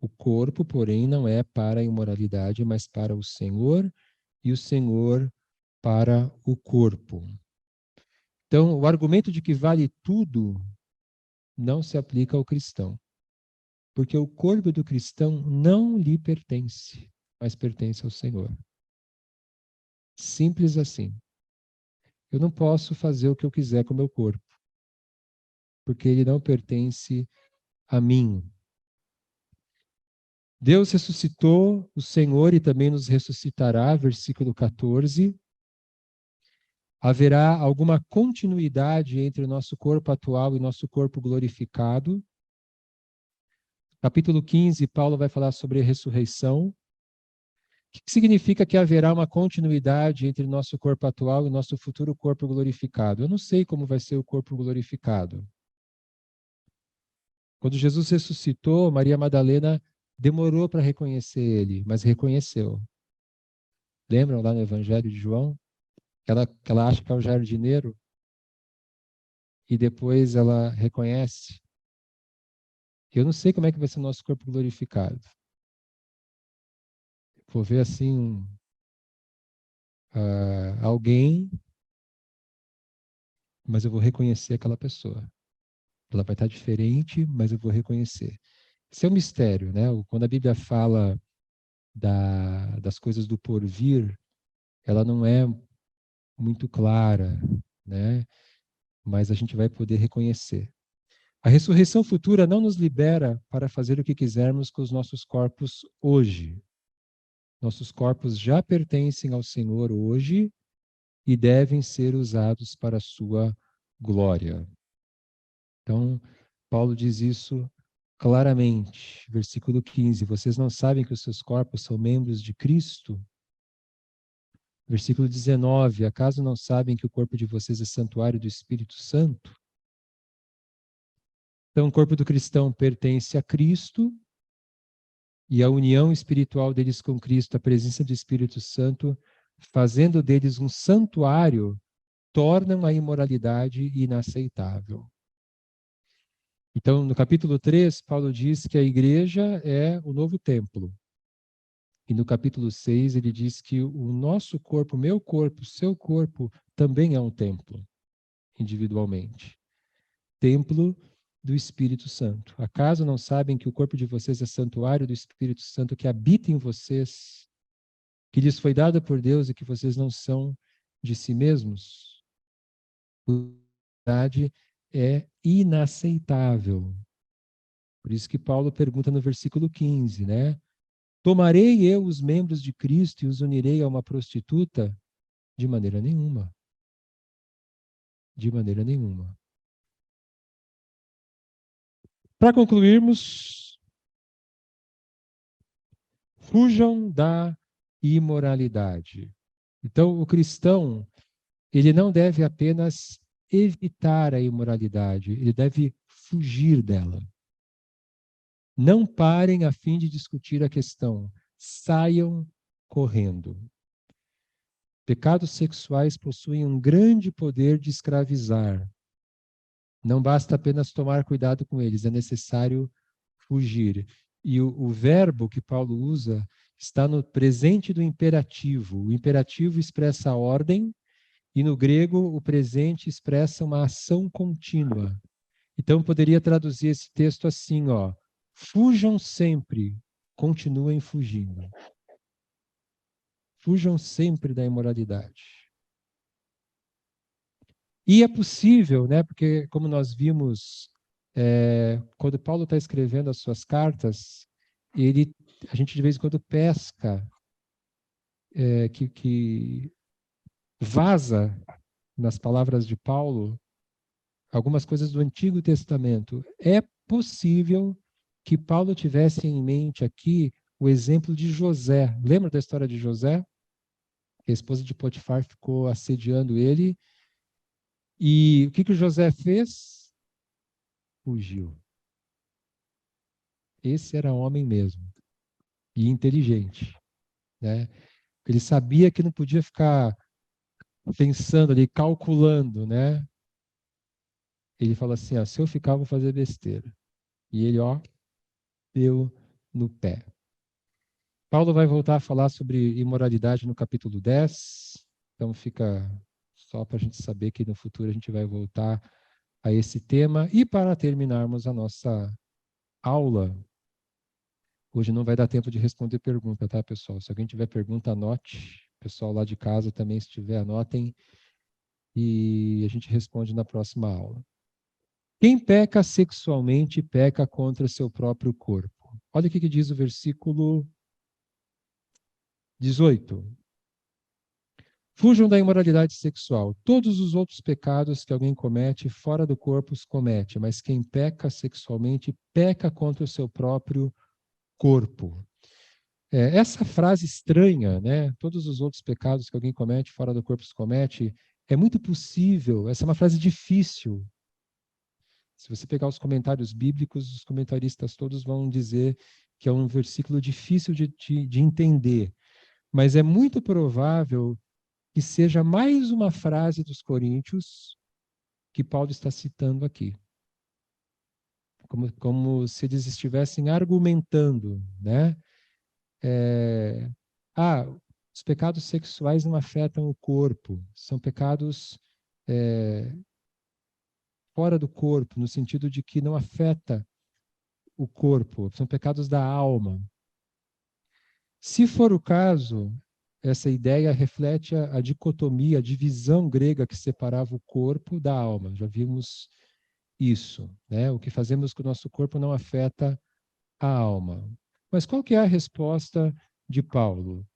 O corpo, porém, não é para a imoralidade, mas para o Senhor, e o Senhor para o corpo. Então, o argumento de que vale tudo não se aplica ao cristão, porque o corpo do cristão não lhe pertence, mas pertence ao Senhor. Simples assim. Eu não posso fazer o que eu quiser com o meu corpo, porque ele não pertence a mim. Deus ressuscitou o Senhor e também nos ressuscitará, versículo 14. Haverá alguma continuidade entre o nosso corpo atual e nosso corpo glorificado. Capítulo 15, Paulo vai falar sobre a ressurreição. O que significa que haverá uma continuidade entre o nosso corpo atual e o nosso futuro corpo glorificado? Eu não sei como vai ser o corpo glorificado. Quando Jesus ressuscitou, Maria Madalena demorou para reconhecer ele, mas reconheceu. Lembram lá no Evangelho de João? Que ela acha que é o jardineiro e depois ela reconhece. Eu não sei como é que vai ser o nosso corpo glorificado. Vou ver assim alguém, mas eu vou reconhecer aquela pessoa. Ela vai estar diferente, mas eu vou reconhecer. Esse é um mistério, né? Quando a Bíblia fala das coisas do porvir, ela não é muito clara, né? Mas a gente vai poder reconhecer. A ressurreição futura não nos libera para fazer o que quisermos com os nossos corpos hoje. Nossos corpos já pertencem ao Senhor hoje e devem ser usados para a sua glória. Então, Paulo diz isso claramente, versículo 15: vocês não sabem que os seus corpos são membros de Cristo? Versículo 19: acaso não sabem que o corpo de vocês é santuário do Espírito Santo? Então, o corpo do cristão pertence a Cristo e a união espiritual deles com Cristo, a presença do Espírito Santo, fazendo deles um santuário, tornam a imoralidade inaceitável. Então, no capítulo 3, Paulo diz que a igreja é o novo templo. E no capítulo 6, ele diz que o nosso corpo, meu corpo, seu corpo, também é um templo, individualmente. Templo do Espírito Santo. Acaso não sabem que o corpo de vocês é santuário do Espírito Santo que habita em vocês, que lhes foi dado por Deus e que vocês não são de si mesmos? A verdade é inaceitável. Por isso que Paulo pergunta no versículo 15, né? Tomarei eu os membros de Cristo e os unirei a uma prostituta? De maneira nenhuma. De maneira nenhuma. Para concluirmos, Fujam da imoralidade. Então, o cristão, ele não deve apenas evitar a imoralidade, ele deve fugir dela. Não parem a fim de discutir a questão, saiam correndo. Pecados sexuais possuem um grande poder de escravizar. Não basta apenas tomar cuidado com eles, é necessário fugir. E o verbo que Paulo usa está no presente do imperativo. O imperativo expressa a ordem e no grego o presente expressa uma ação contínua. Então poderia traduzir esse texto assim, ó: fujam sempre, continuem fugindo. Fujam sempre da imoralidade. E é possível, né, porque como nós vimos, quando Paulo está escrevendo as suas cartas, a gente de vez em quando pesca, que vaza nas palavras de Paulo algumas coisas do Antigo Testamento. É possível que Paulo tivesse em mente aqui o exemplo de José. Lembra da história de José? Que a esposa de Potifar ficou assediando ele. E o que o José fez? Fugiu. Esse era homem mesmo. E inteligente, né? Ele sabia que não podia ficar pensando ali, calculando, né? Ele fala assim, ó, se eu ficar, eu vou fazer besteira. E ele, ó, deu no pé. Paulo vai voltar a falar sobre imoralidade no capítulo 10, então fica só para a gente saber que no futuro a gente vai voltar a esse tema. E para terminarmos a nossa aula, hoje não vai dar tempo de responder pergunta, tá, pessoal? Se alguém tiver pergunta, anote. O pessoal lá de casa também, se tiver, anotem. E a gente responde na próxima aula. Quem peca sexualmente peca contra seu próprio corpo. Olha o que diz o versículo 18. Fujam da imoralidade sexual. Todos os outros pecados que alguém comete fora do corpo os comete, mas quem peca sexualmente peca contra o seu próprio corpo. Essa frase estranha, né? Todos os outros pecados que alguém comete fora do corpo os comete, é muito possível, essa é uma frase difícil. Se você pegar os comentários bíblicos, os comentaristas todos vão dizer que é um versículo difícil de entender. Mas é muito provável que seja mais uma frase dos Coríntios que Paulo está citando aqui. Como se eles estivessem argumentando, né? Os pecados sexuais não afetam o corpo, são pecados fora do corpo, no sentido de que não afeta o corpo, são pecados da alma. Se for o caso, essa ideia reflete a dicotomia, a divisão grega que separava o corpo da alma. Já vimos isso, né? O que fazemos com o nosso corpo não afeta a alma. Mas qual que é a resposta de Paulo?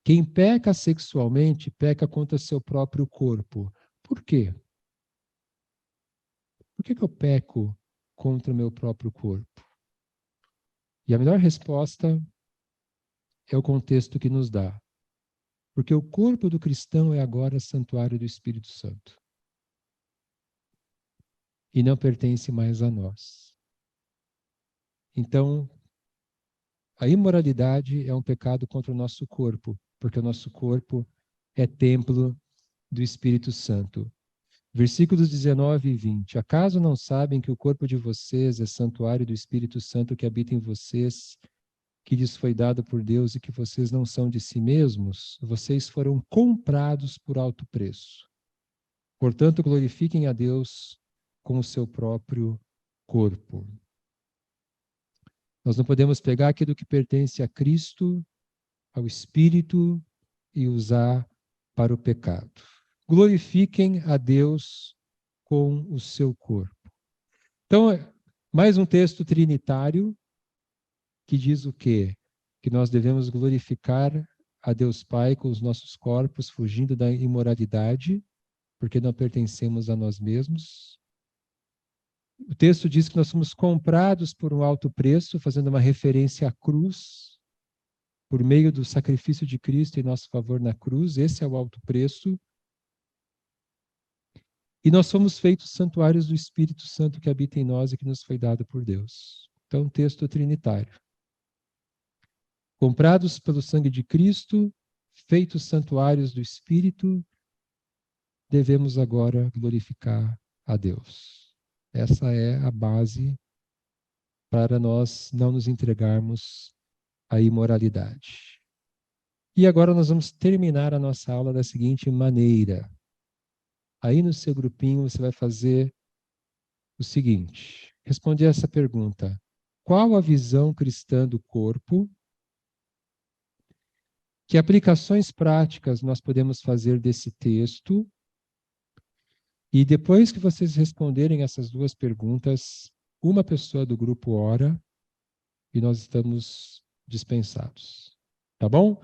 Quem peca sexualmente peca contra seu próprio corpo. Por quê? Por que eu peco contra o meu próprio corpo? E a melhor resposta é o contexto que nos dá. Porque o corpo do cristão é agora santuário do Espírito Santo. E não pertence mais a nós. Então, a imoralidade é um pecado contra o nosso corpo, porque o nosso corpo é templo do Espírito Santo. Versículos 19 e 20. Acaso não sabem que o corpo de vocês é santuário do Espírito Santo que habita em vocês, que lhes foi dado por Deus e que vocês não são de si mesmos? Vocês foram comprados por alto preço. Portanto, glorifiquem a Deus com o seu próprio corpo. Nós não podemos pegar aquilo que pertence a Cristo, ao Espírito, e usar para o pecado. Glorifiquem a Deus com o seu corpo. Então, mais um texto trinitário que diz o quê? Que nós devemos glorificar a Deus Pai com os nossos corpos, fugindo da imoralidade, porque não pertencemos a nós mesmos. O texto diz que nós somos comprados por um alto preço, fazendo uma referência à cruz. por meio do sacrifício de Cristo em nosso favor na cruz. Esse é o alto preço. E nós somos feitos santuários do Espírito Santo que habita em nós e que nos foi dado por Deus. Então, texto trinitário. Comprados pelo sangue de Cristo, feitos santuários do Espírito, devemos agora glorificar a Deus. Essa é a base para nós não nos entregarmos à imoralidade. E agora nós vamos terminar a nossa aula da seguinte maneira. Aí no seu grupinho você vai fazer o seguinte: responder essa pergunta. Qual a visão cristã do corpo? Que aplicações práticas nós podemos fazer desse texto? E depois que vocês responderem essas duas perguntas, uma pessoa do grupo ora e nós estamos dispensados. Tá bom?